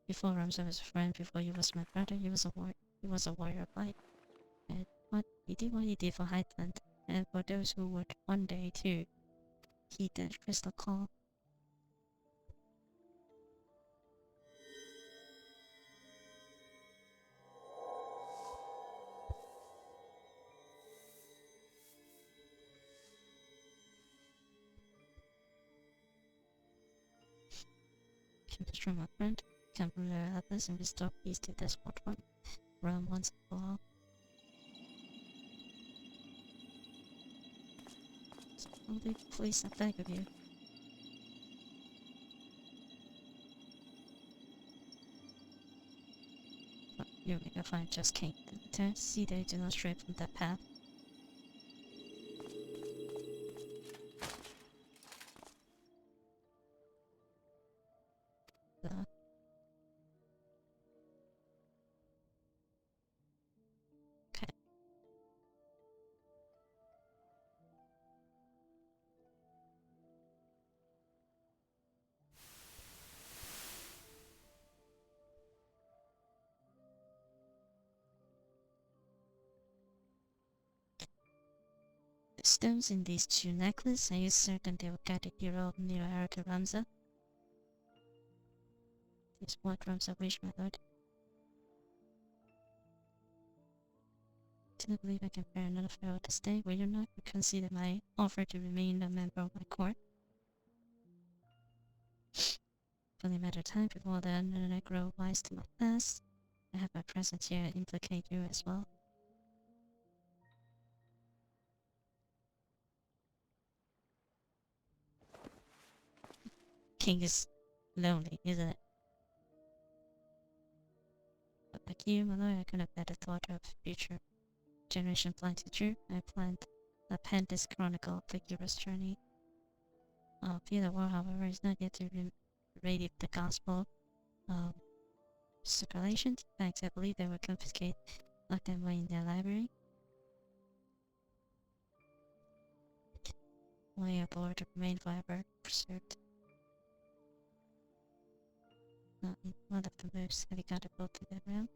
Before Ramsay was a friend, before he was my brother, he was a warrior of light. And what he did for Highland, and for those who would one day too heed the crystal call. Can destroy my friend, can rule our others and restore peace to this one realm once and for all. So only please, I beg of you. But you make a fine just king, and return to see that you do not stray from that path. The stones in these two necklaces, are you certain they will guide the hero near her to Ramza? Is what Ramza wish, my lord. Do not believe I can bear another farewell to stay. Will you not consider my offer to remain a member of my court? It's only a matter of time before then, and I grow wise to my past. I have my presence here implicate you as well. King is lonely, isn't it? But like you, my lord, I could have better thought of future generation planned to true. I penned this chronicle of the hero's journey. Fear the war, however, is not yet to radiate the gospel circulation. In fact, I believe they were confiscated, locked them away in their library. Only a board to remain forever preserved. Not in one of the most heavy catapult to that realm.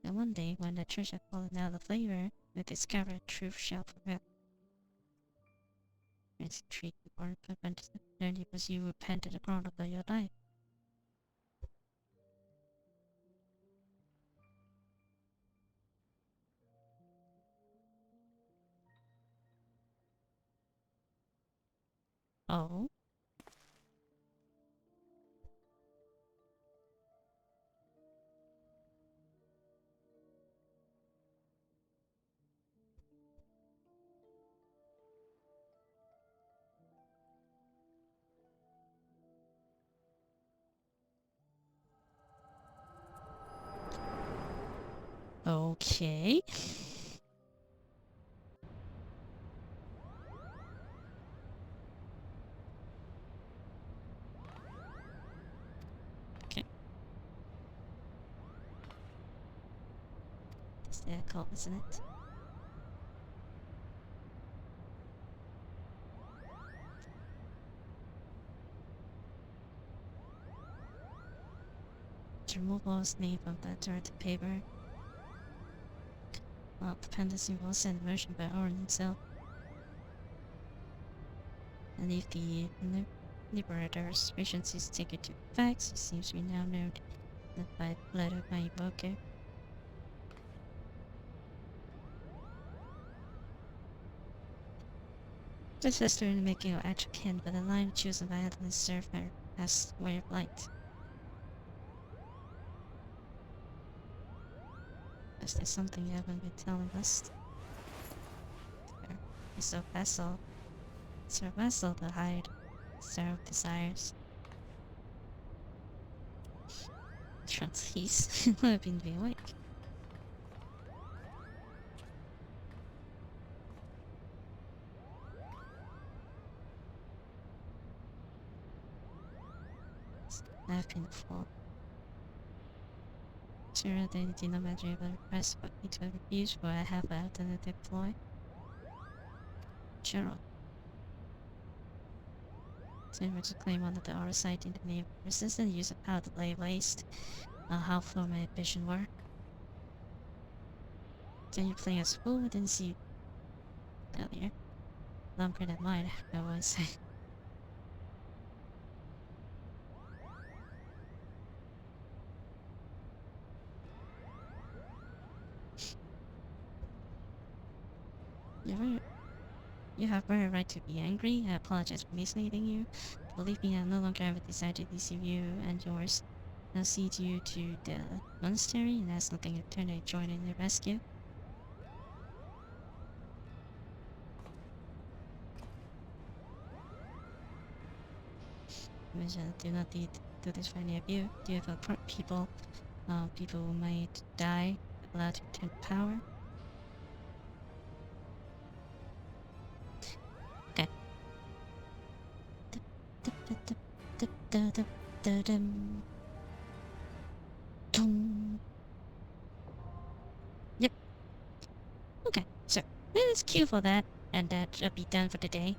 And one day, when the church had fallen out of favor, we discovered truth shall prevail. It's intrigued before when learned it was you who penned the chronicle of your life. Oh? Okay. Okay. That's the call, isn't it? To remove all name from the direct paper. Well, dependency will send version by Orin himself. And if the liberator's efficiencies take into effect, it seems we now know that by letter by Evoker. This has started making an actual kin, but the line chosen by Atlas Surfer as way of light. Is there something you haven't been telling us? It's a vessel. It's a vessel to hide. Star of desires. Trust he's I've been awake. I've been a fool. Sure, they did not mention the request, but me to refuse, for I have an alternative ploy. General. Similar to claim under the R site in the name of resistant use of power to lay waste. How far my ambition were. Then you play as fool, didn't see earlier. Longer than mine, I was. You have every right to be angry. I apologize for misleading you. Believe me, I no longer have a desire to deceive you and yours. I'll lead you to the monastery and ask nothing in return to join in the rescue. Do not need to do this for any of you. Do you have people who might die, allowed to return power? Okay. Yep. Okay, so let's queue for that, and that should be done for the day.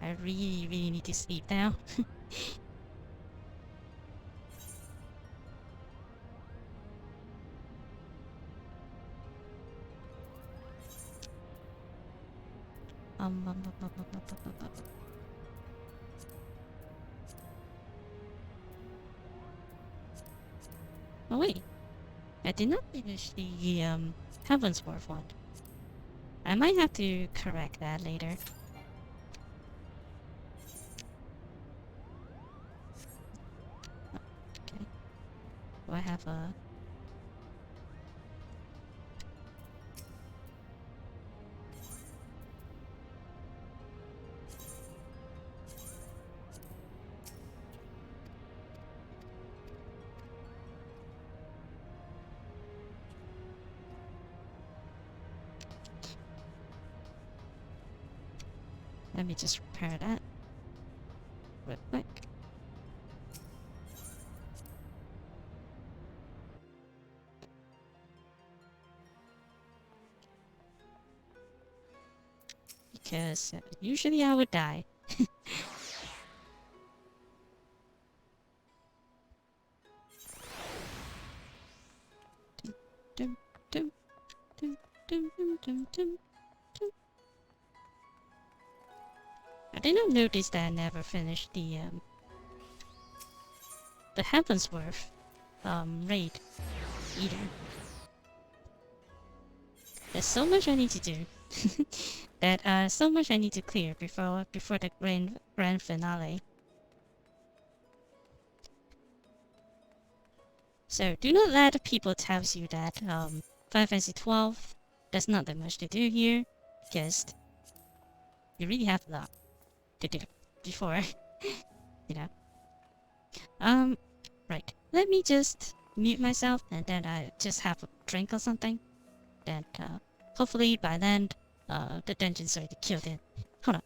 I really need to sleep now. Oh wait, I did not finish the Heavensworth one. I might have to correct that later. Okay. Do I have a... Let me just repair that real quick. Because usually I would die. Dum, dum, dum, dum, dum, dum, dum, dum. I did not notice that I never finished the Heavensworth raid either. There's so much I need to do. That so much I need to clear before the grand finale. So do not let people tell you that Final Fantasy XII there's not that much to do here, because you really have a lot to do before, you know. Right. Let me just mute myself and then I just have a drink or something. that hopefully by then the dungeon's already killed in. Hold on.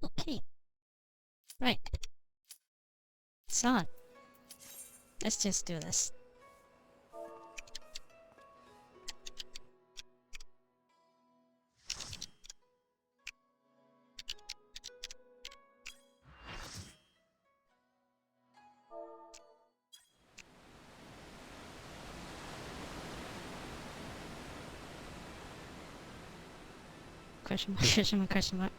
Okay. Right. It's on. Let's just do this. Question mark, question mark, question mark.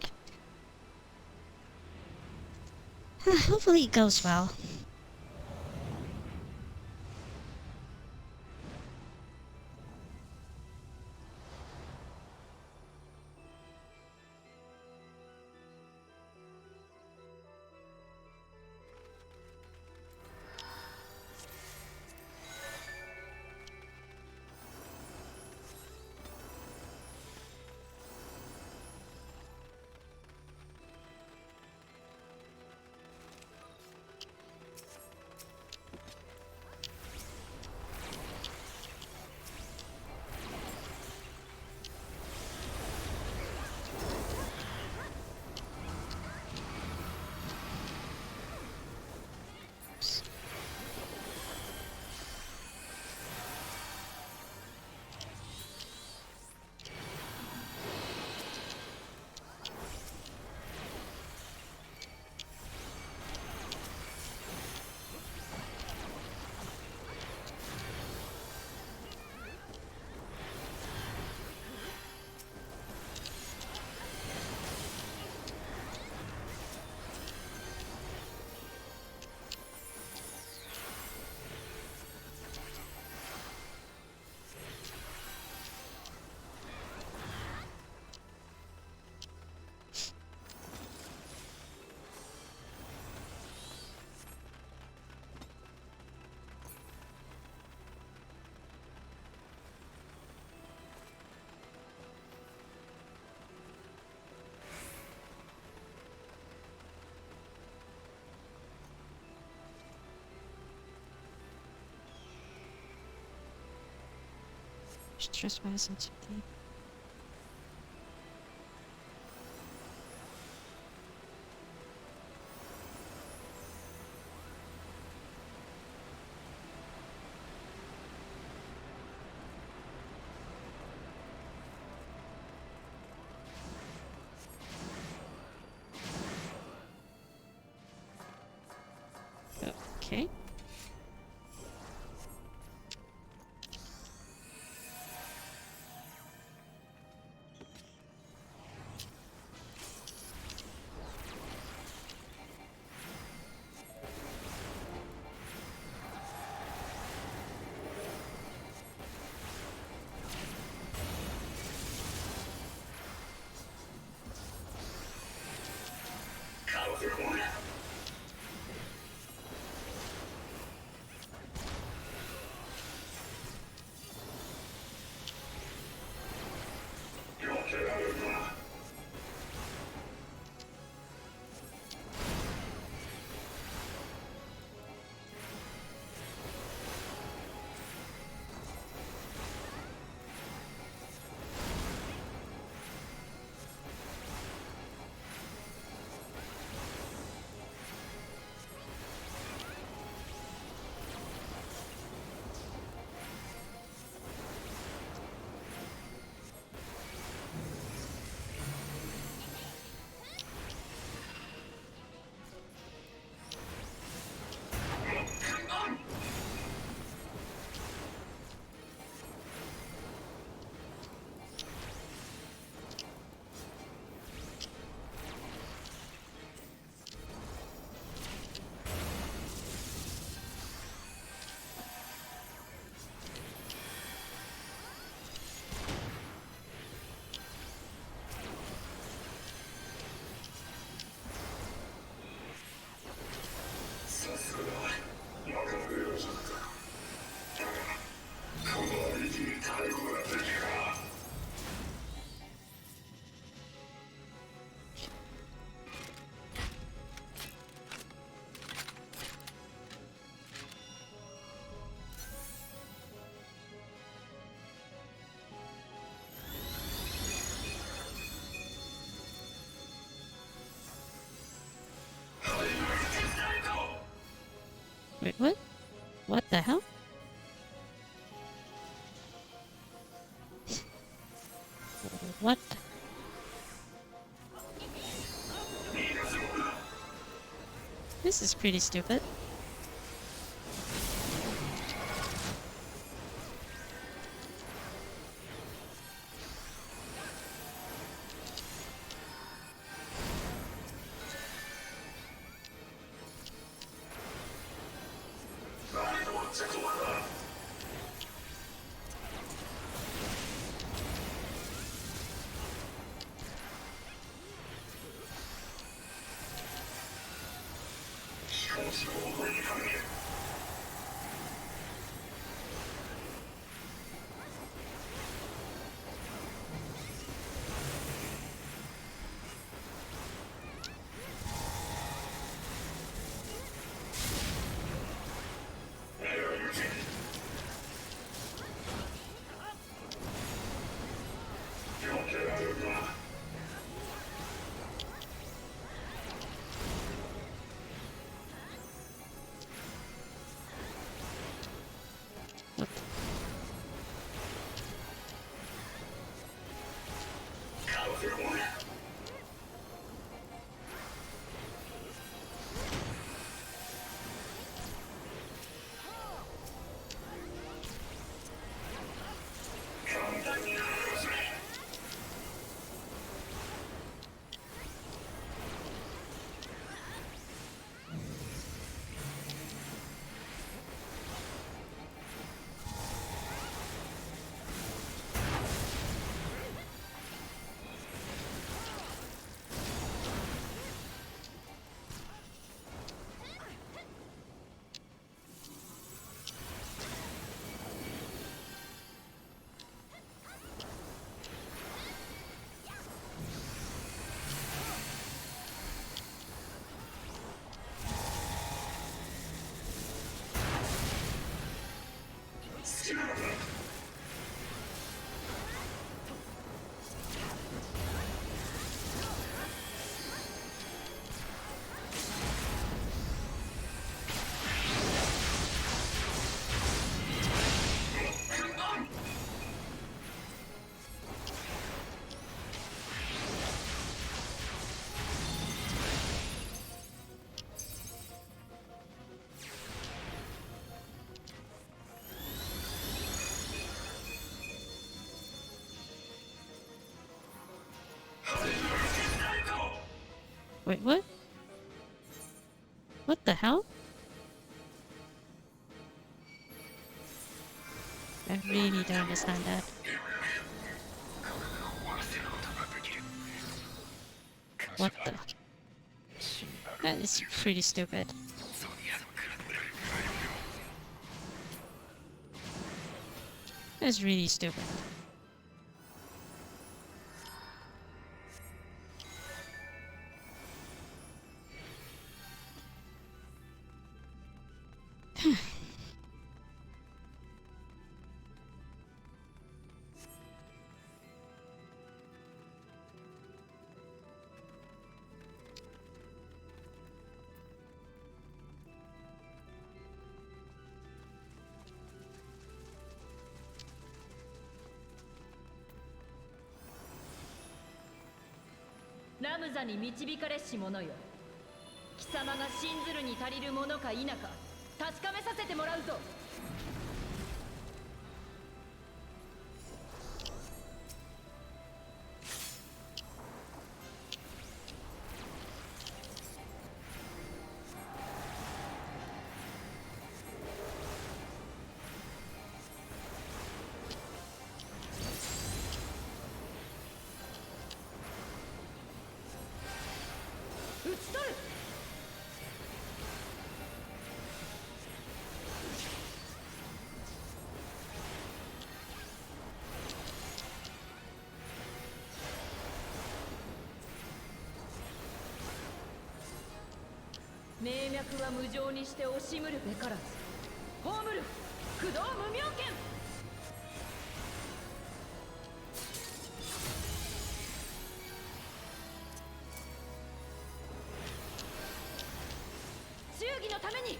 Hopefully it goes well. Stress my sensitivity. Okay. Wait, what? What the hell? What? This is pretty stupid. Wait, what? What the hell? I really don't understand that. What the? That is pretty stupid. That's really stupid.ラムザに導かれし者よ。貴様が信ずるに足りるものか否か確かめさせてもらうぞ。討ち取る。命脈は無情にして惜しむるべからず。葬る駆動無明剣。忠義のために。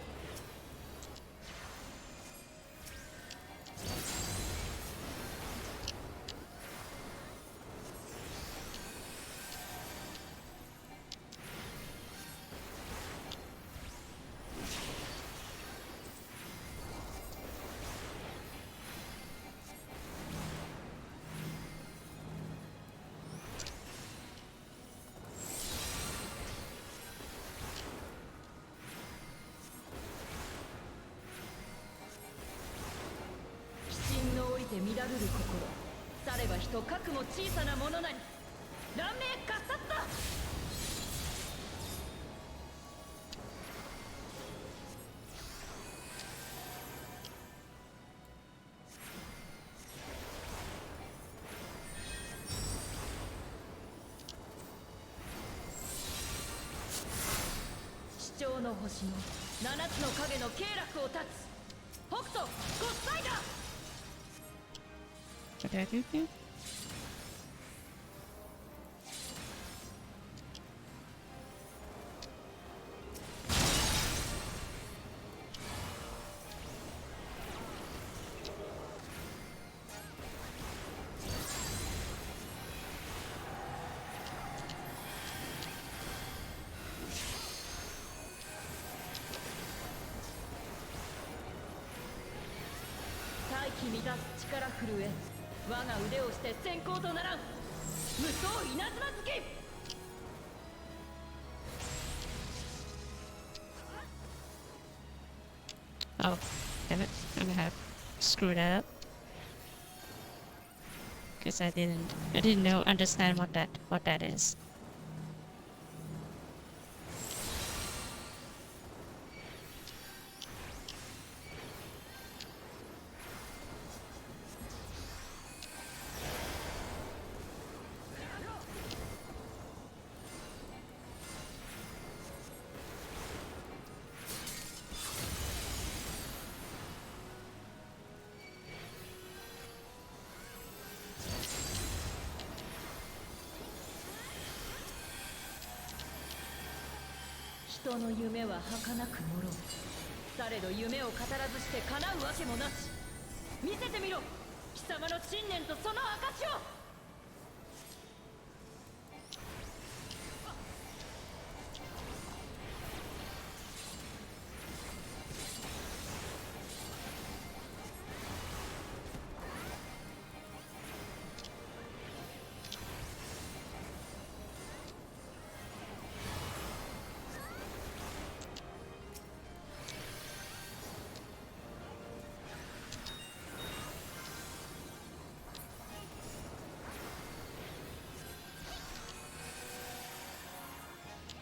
るる心されば人かくも小さなものなり乱命喝殺だ。主張の星の7つの影の経絡を断つ北斗ゴッサイダー。 What did I do here? 大気乱す力震え我が腕をして先行とならん無双稲妻突き。 Oh, damn it. I'm gonna have screwed that up. Because I didn't know, understand what that is. 人の夢は儚くもろう。されど夢を語らずして叶うわけもなし。見せてみろ貴様の信念とその証を。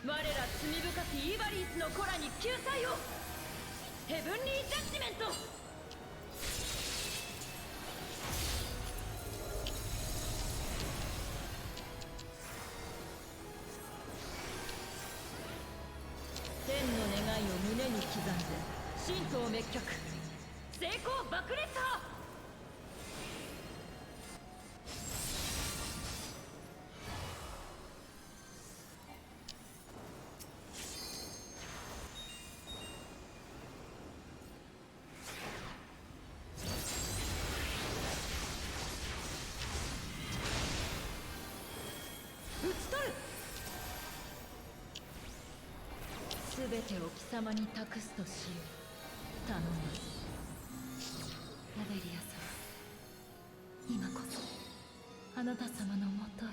我ら罪深きイバリースの子らに救済を。ヘブンリージャッジメント。天の願いを胸に刻んで神道滅却成功爆裂派。すべてを貴様に託すとしよう。頼む。ラベリア様、今こそあなた様のもとへ。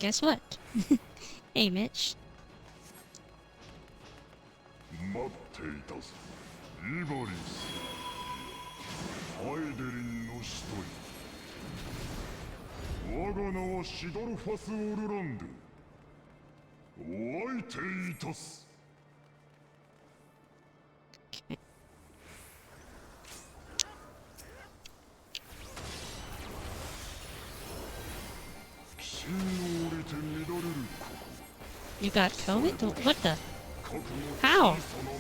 guess what? Hey, Mitch. 待っていたぞイバリスハイデリンの使徒よ我が名はシドルファス・オルランドお相手いたす Okay. 鬼神の降りて乱れるここ You got COVID? What the? 覚悟 How? 小さな問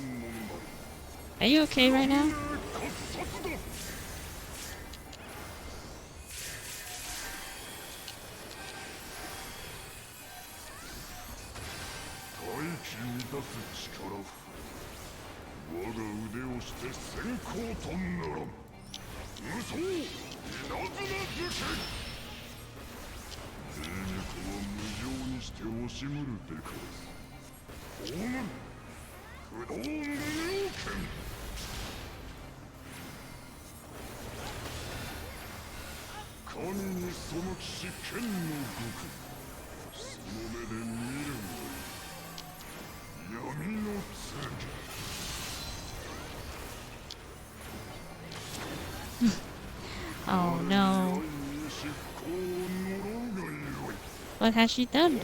題 Are you okay right now? 喝殺だ大気に出す力我が腕をして先行とならん無双稲妻づけ霊脈は無情にして惜しむるべからず葬る不動無用剣神に背きし剣の極その目で見るがいい闇の剣 Oh no. What has she done?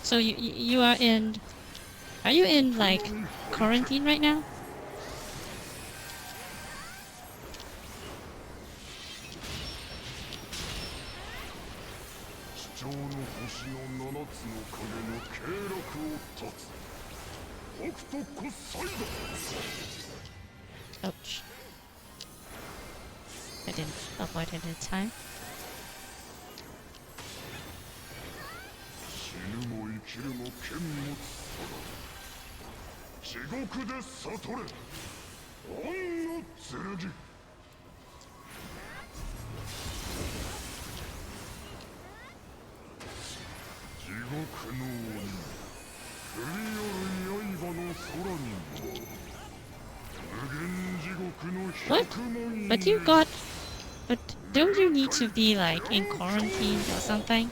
So you are in... Are you in, like, quarantine right now? Ouch. I didn't avoid it in time. 死ぬも生きるも剣も地獄で悟れ恩の剣地獄の鬼振り寄る刃の空に無限地獄の What? 百万 But you got... But don't you need to be, like, in quarantine or something?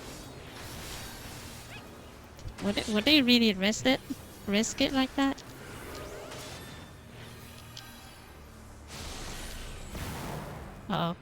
Would they really risk it like that? Uh-oh.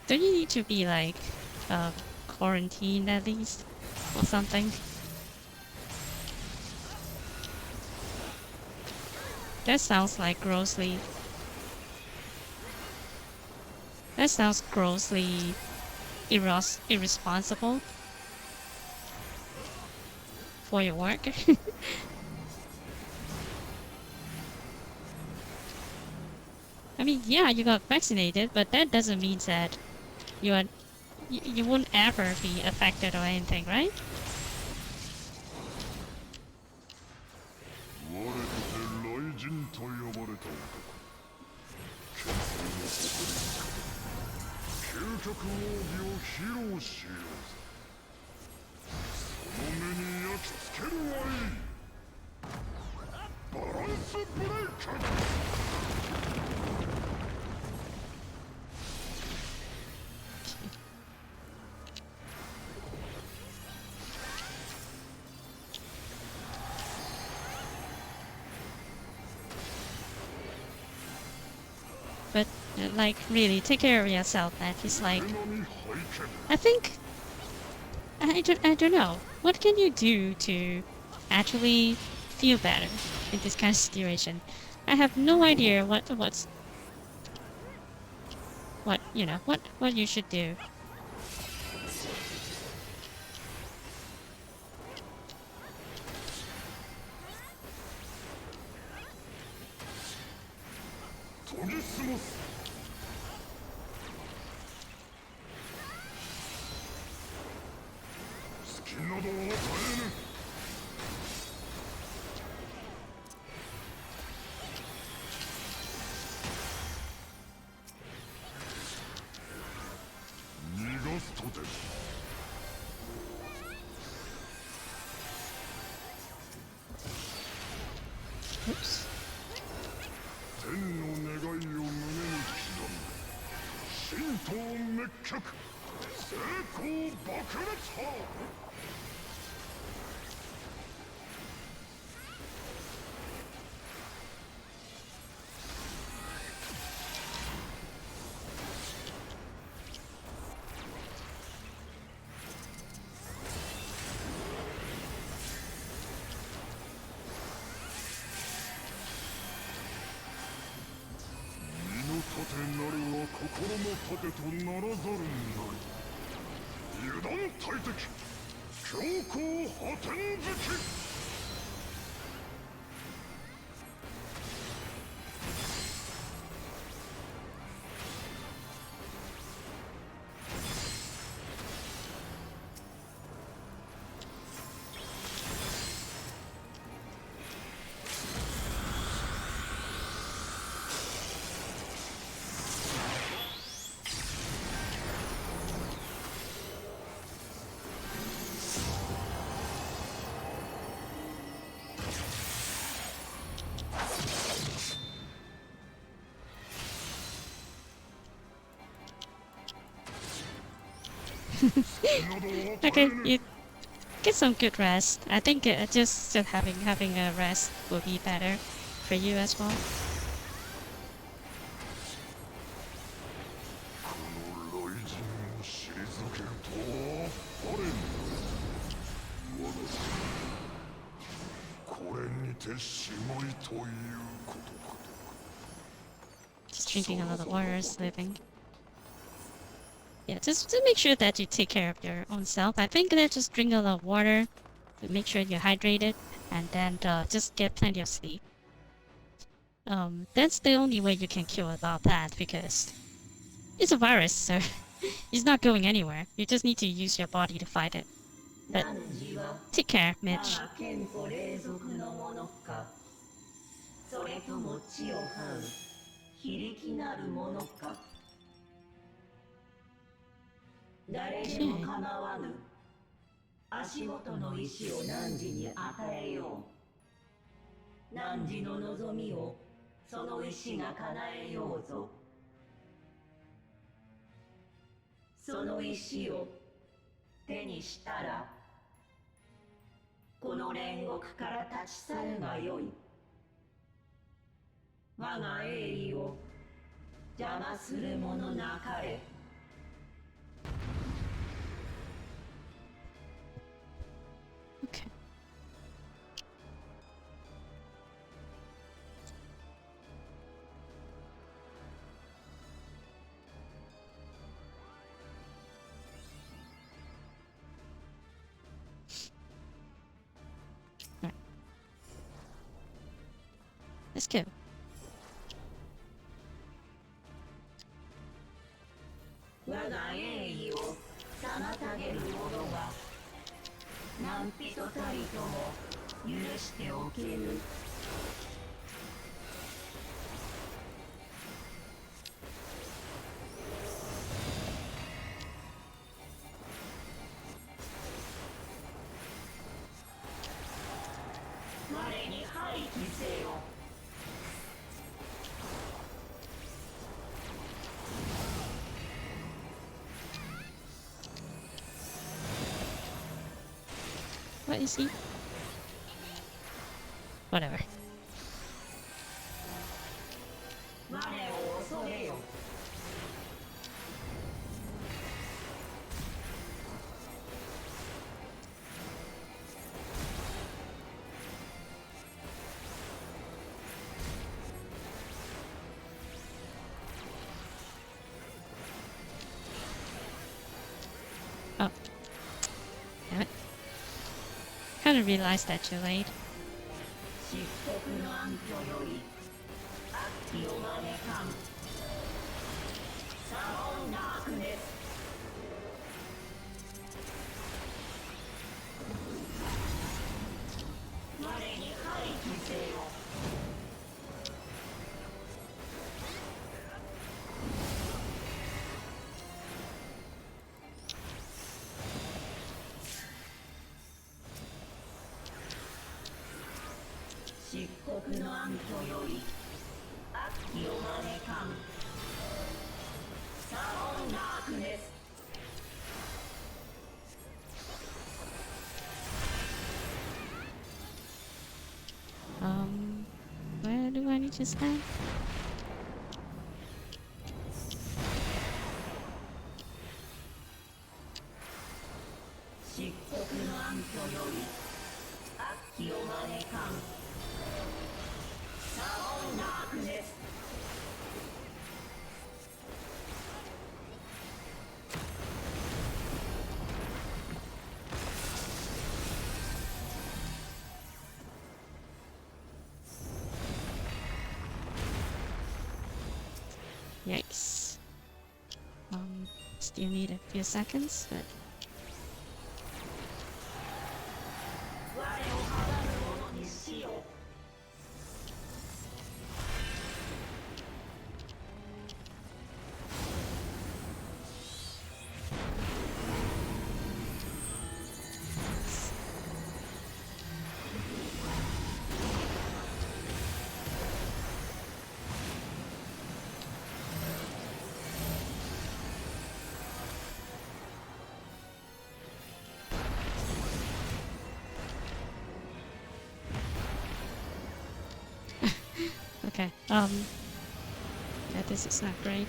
Don't you need to be, like, quarantined at least? Or something? That sounds like grossly... That sounds grossly... irresponsible. For your work. I mean, yeah, you got vaccinated, but that doesn't mean that you won't ever be affected or anything, right? 我とて雷神と呼ばれた男剣聖の誇りにかけ究極奥義を披露しようぜその目に焼き付けるがいいバランスブレイカー But, like, really, take care of yourself, man. It's like... I think... I don't know. What can you do to actually feel better in this kind of situation? I have no idea what you know, what you should do. 極成功爆裂波。盾なるは心の盾とならざるなり。油断大敵強行破天突き。Okay, you get some good rest. I think just having a rest will be better for you as well. この雷神を退けるとは我に我がこれにてしまいということか。 Just drinking a lot of water, sleeping. Yeah, just to make sure that you take care of your own self. I think that just drink a lot of water to make sure you're hydrated, and then just get plenty of sleep. That's the only way you can cure about that, because it's a virus, so it's not going anywhere. You just need to use your body to fight it. But take care, Mitch. 誰にも構わぬ足元の石を汝に与えよう。汝の望みをその石が叶えようぞ。その石を手にしたらこの煉獄から立ち去るがよい。我が栄意を邪魔する者なかれ。Okay. Right. Let's go. 我が栄意を妨げる者は何人たりとも許しておけぬ。我に廃棄せよ。What is he? Whatever. 我を恐れよ。Oh. Damn it. Kind of realized that too late. 漆黒の暗渠より悪鬼を招かん。サモンダークネス。我に廃棄せよ。漆黒の暗渠より悪鬼を招かん。サモンダークネス。just now? Yikes. Still need a few seconds, but okay. Yeah, this is not great.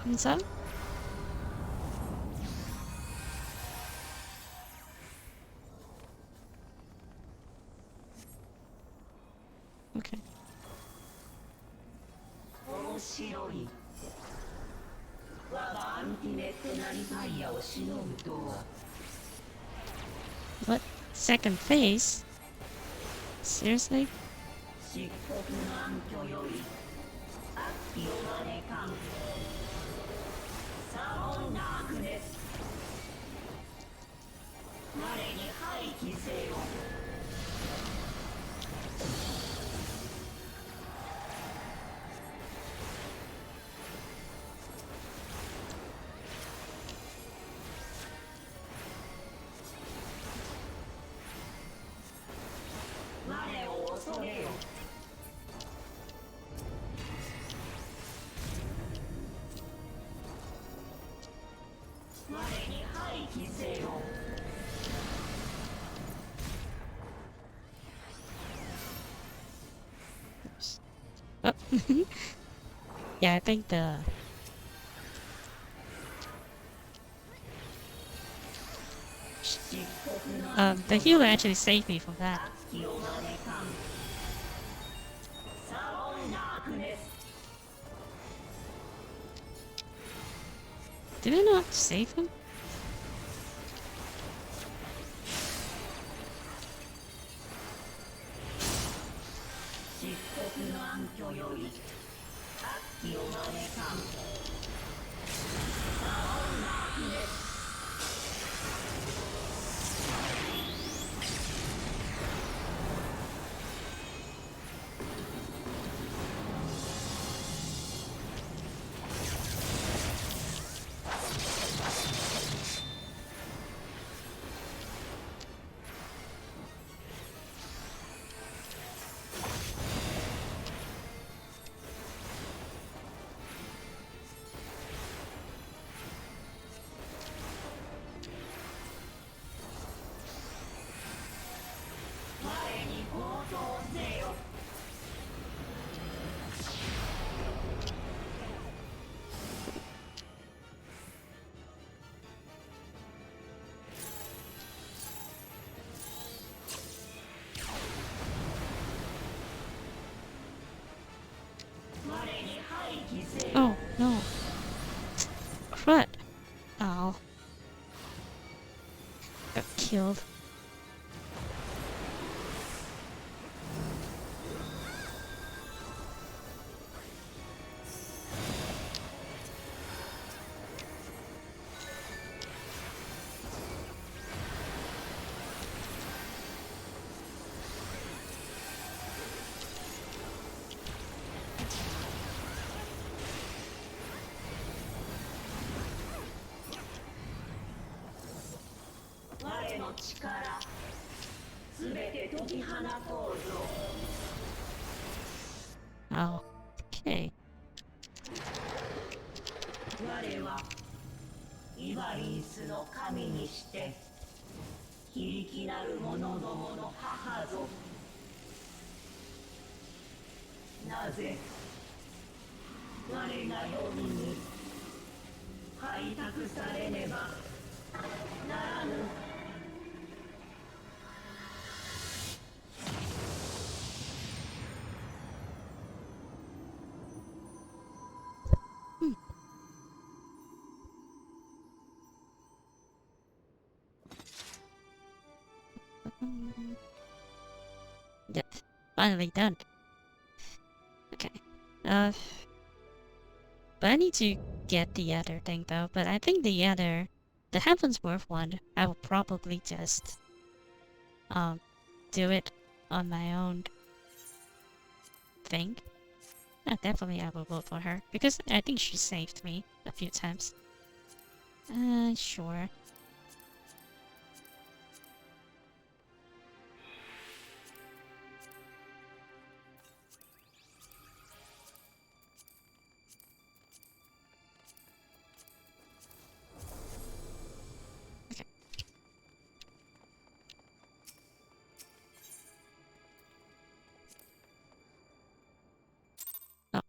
Thumbs up. Okay. What? Second phase? Seriously? Oh. Yeah, I think the healer actually saved me from that. Did I not save him? Oh, no. Crud. Ow. Got killed.我の力すべて解き放とうぞ。 Oh. Okay. 我はイバリンスの神にして非力なる者どもの母ぞ。なぜ我が世に開拓されねばならぬ。Yeah. Finally done. Okay. But I need to get the other thing though. But I think the Heavensworth one, I will probably just do it on my own thing. Yeah, definitely I will vote for her because I think she saved me a few times. Sure. Okay. Oh.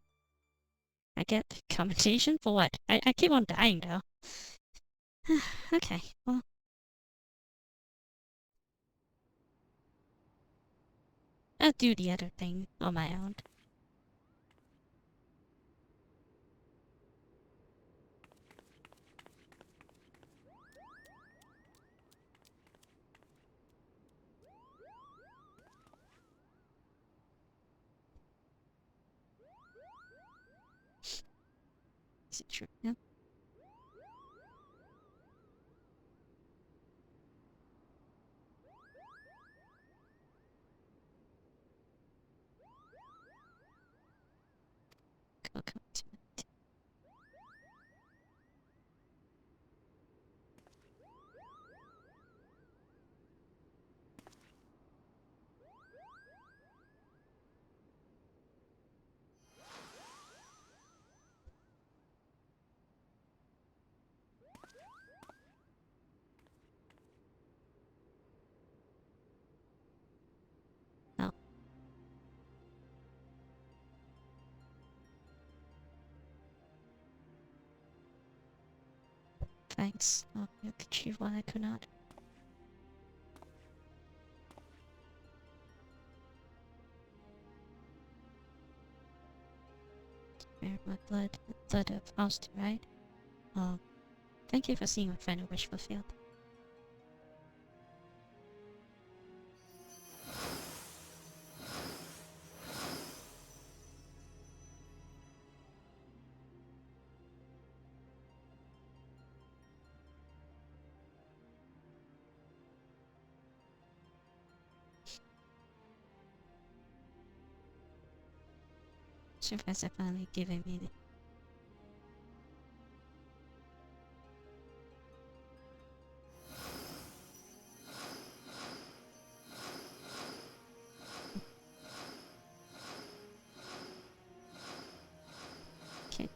I get commendation for what? I keep on dying though. Okay, well. I'll do the other thing on my own. Is it true? No? Come to it. No. Thanks. Oh, you could achieve what I could not. Spare my blood, the blood of Faust, right? Thank you for seeing my final wish fulfilled. Surprised I finally given me the okay.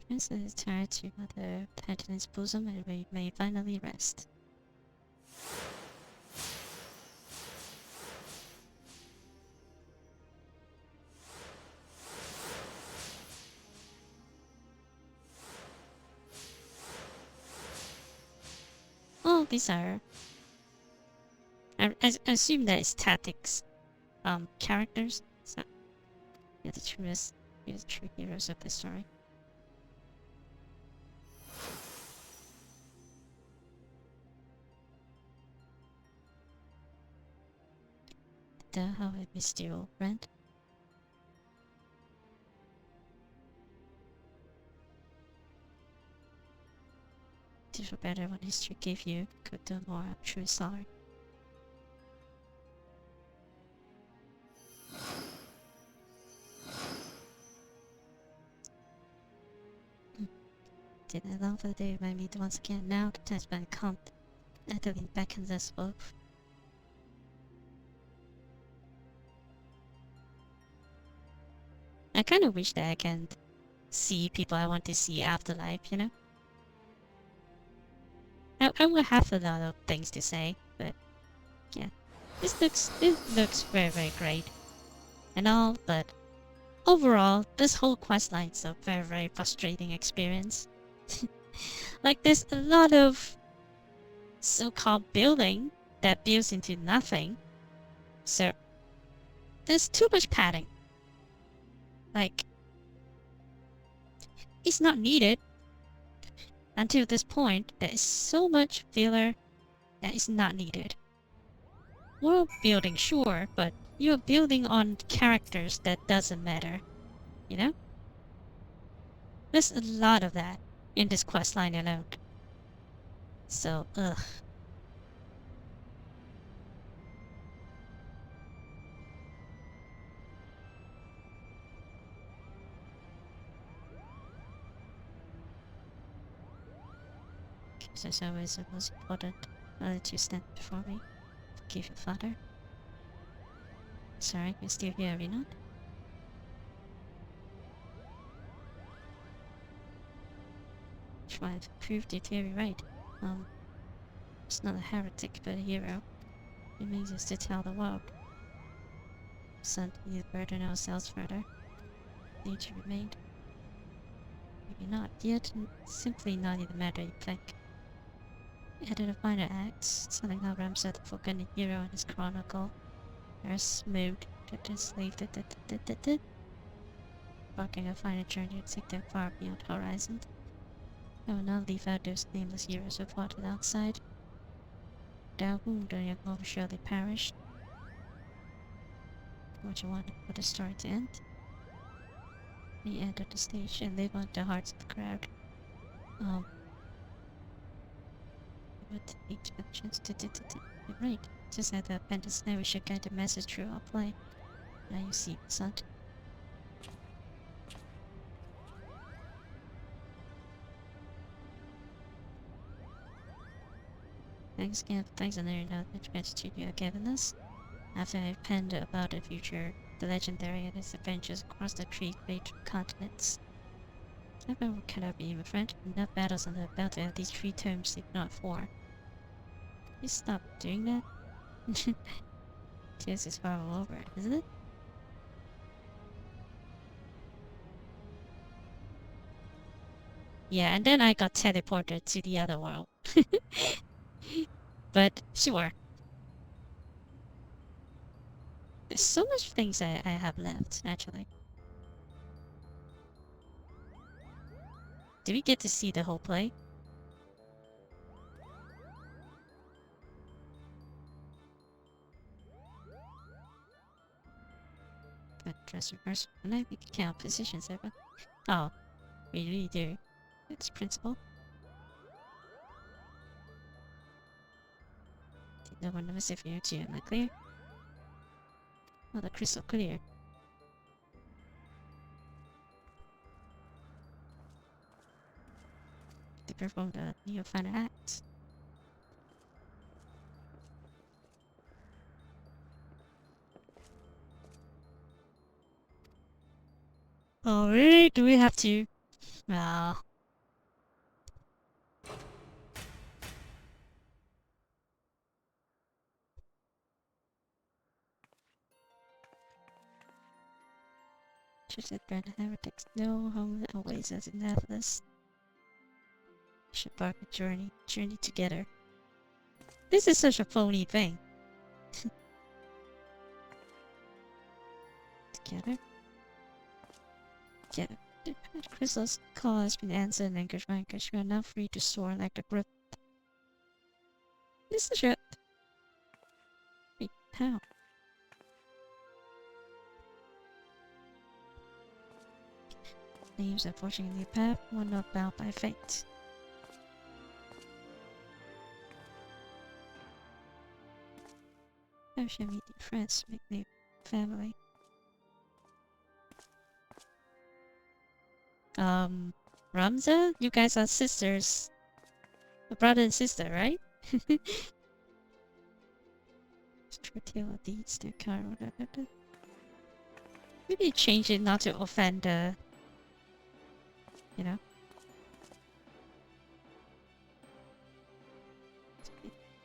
Princess is tired to mother Penitent's bosom and we may finally rest. Oh, these are... I I assume that it's tactics, characters. So you're the true heroes of the story. How I missed you, old friend. To feel better what history gave you, could do more. I'm truly sorry. Did I long for the day remind me once again? Now the time's been come. Natalie beckons us both. I kind of wish that I can see people I want to see afterlife, you know? I will have a lot of things to say, but yeah. This looks very, very great and all, but overall, this whole questline is a very, very frustrating experience. Like, there's a lot of so-called building that builds into nothing. So, there's too much padding. Like, it's not needed. Until this point, there is so much filler that is not needed. World building, sure, but you're building on characters that doesn't matter. You know? There's a lot of that in this questline alone. So, ugh. As always, it was important that you stand before me. Forgive your father. Sorry, you're still here, are you not? Try to prove the theory right. It's not a heretic, but a hero. It means us to tell the world. Son, we need to burden ourselves further. Need to remain. Maybe not, yet simply not in the matter you think. Added a final act, telling how Ramsay the forgotten hero and his chronicle are moved to this leave barking a final journey to take them far beyond horizon. I will not leave out those nameless heroes who fought outside. Without whom the young will surely perish. What you want for the story to end? We enter the stage and live on the hearts of the crowd. But each actions you're right. Just at the appendix now we should get the message through our play. Now you see, son. Thanks again for thanks another note which message you have given us. After I've penned about the future, the legendary and its adventures across the three great continents. Never can I be, my friend. Enough battles under the belt to have these 3 terms, if not 4. Please stop doing that. Tears is far all over, isn't it? Yeah, and then I got teleported to the other world. But sure. There's so much things I have left, actually. Did we get to see the whole play? But dress reverse, and I think you count positions ever. Oh, we really do. It's principle. Did no one notice if you're too, am I clear? Oh, the crystal clear. To perform the new final act. Oh, really? Do we have to? Well. Just said burn the heretics. No home always as in Atlas. Should bark a journey together. This is such a phony thing. Together. Together. Crystal's call has been answered and anchored by anchors. We are now free to soar like the brook. This is it. Wait, how? Names are forging a new path, one not bound by fate. I shall meet new friends, make new family. Ramza, you guys are sisters. A brother and sister, right? Tortilla deeds to car. Maybe change it not to offend the, you know.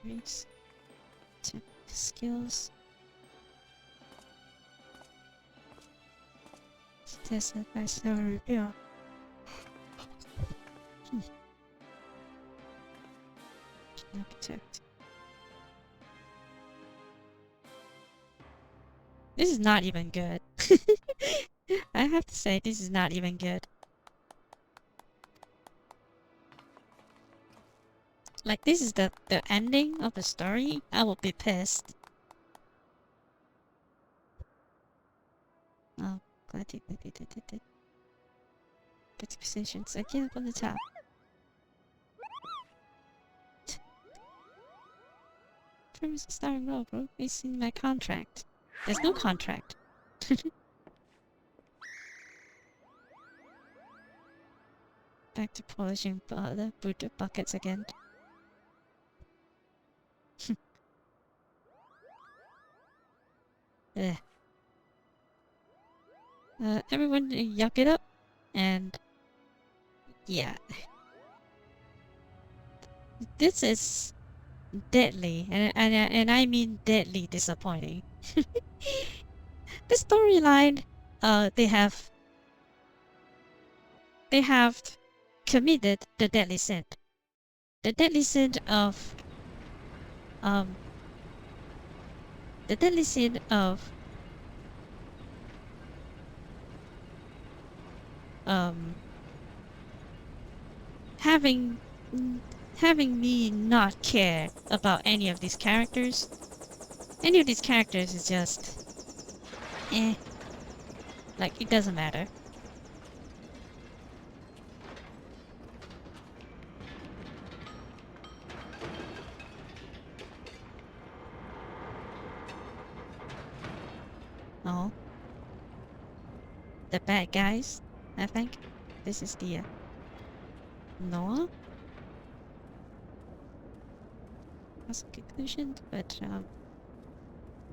Race. Skills. Tested by slow reveal. Architect. This is not even good. I have to say, this is not even good. Like, this is the ending of the story. I will be pissed. Oh, glad you did. Get positions again from the top. Firm's starting role, bro. It's in my contract. There's no contract. Back to polishing the boot buckets again. Ugh. Everyone yuck it up, and yeah, this is deadly, and I mean deadly disappointing. The storyline, they have committed the deadly sin of the deadly sin of having me not care about any of these characters. Any of these characters is just like, it doesn't matter. Oh, the bad guys, I think. This is the Noah. That's a conclusion, but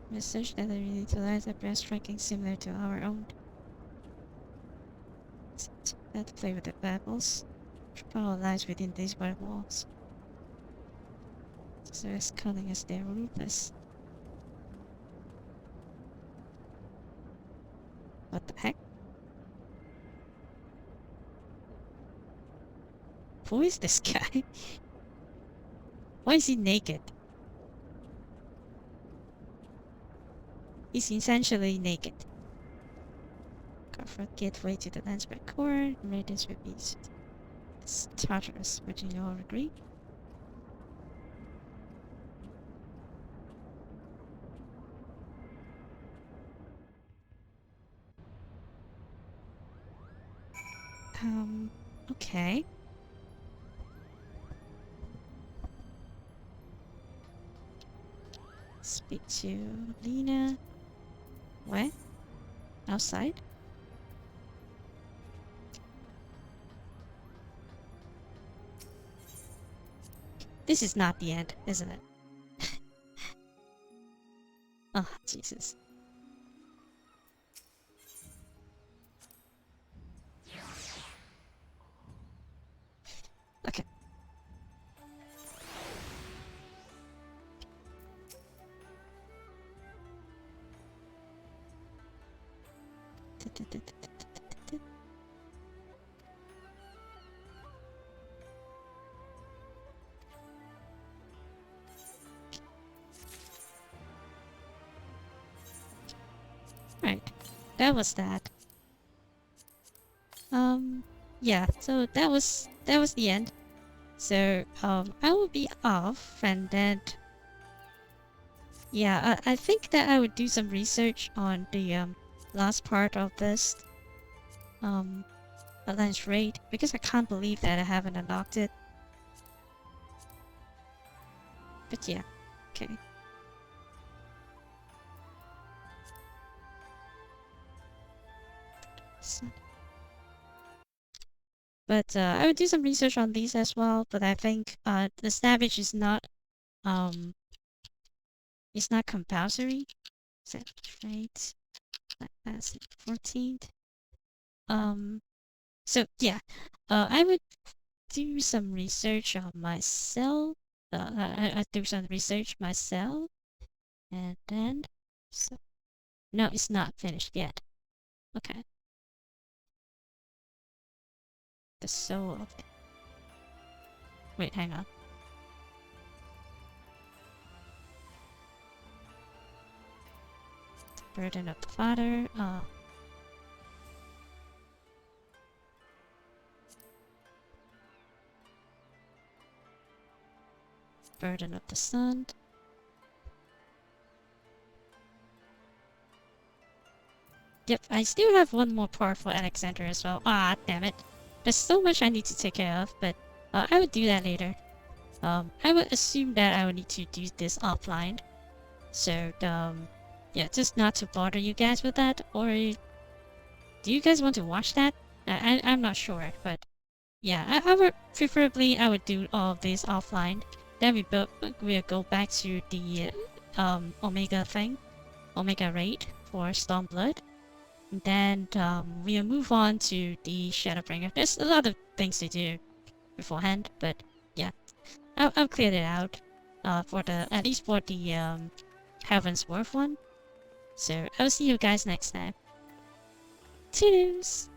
research that they really utilize a breast striking similar to our own. Let's play with the pebbles. Power lies within these white walls. So as cunning as they are ruthless. What the heck? Who is this guy? Why is he naked? He's essentially naked. Careful gateway to the Landsberg core. Radius will be Tartarus. Would you all agree? Okay. Speak to Lena. Where? Outside? This is not the end, isn't it? Oh, Jesus. Okay. that was that. Yeah, so that was the end. So I will be off, and then yeah, I think that I would do some research on the last part of this balance rate, because I can't believe that I haven't unlocked it. But yeah, okay. But I would do some research on these as well. But I think the savage is not compulsory. Savage rate, that's 14th. So yeah, I would do some research on myself. I do some research myself, and then so no, it's not finished yet. Okay. The soul of it. Wait, hang on. The burden of the father. Burden of the son. Yep, I still have one more part for Alexander as well. Ah, damn it. There's so much I need to take care of, but I would do that later. I would assume that I would need to do this offline. So, yeah, just not to bother you guys with that. Or do you guys want to watch that? I'm not sure, but yeah, I would preferably I would do all of this offline. Then we'll go back to the Omega thing, Omega raid for Stormblood. And then we'll move on to the Shadowbringer. There's a lot of things to do beforehand, but yeah, I'll clear it out for the at least for the Heaven's Worth one. So I'll see you guys next time. Cheers!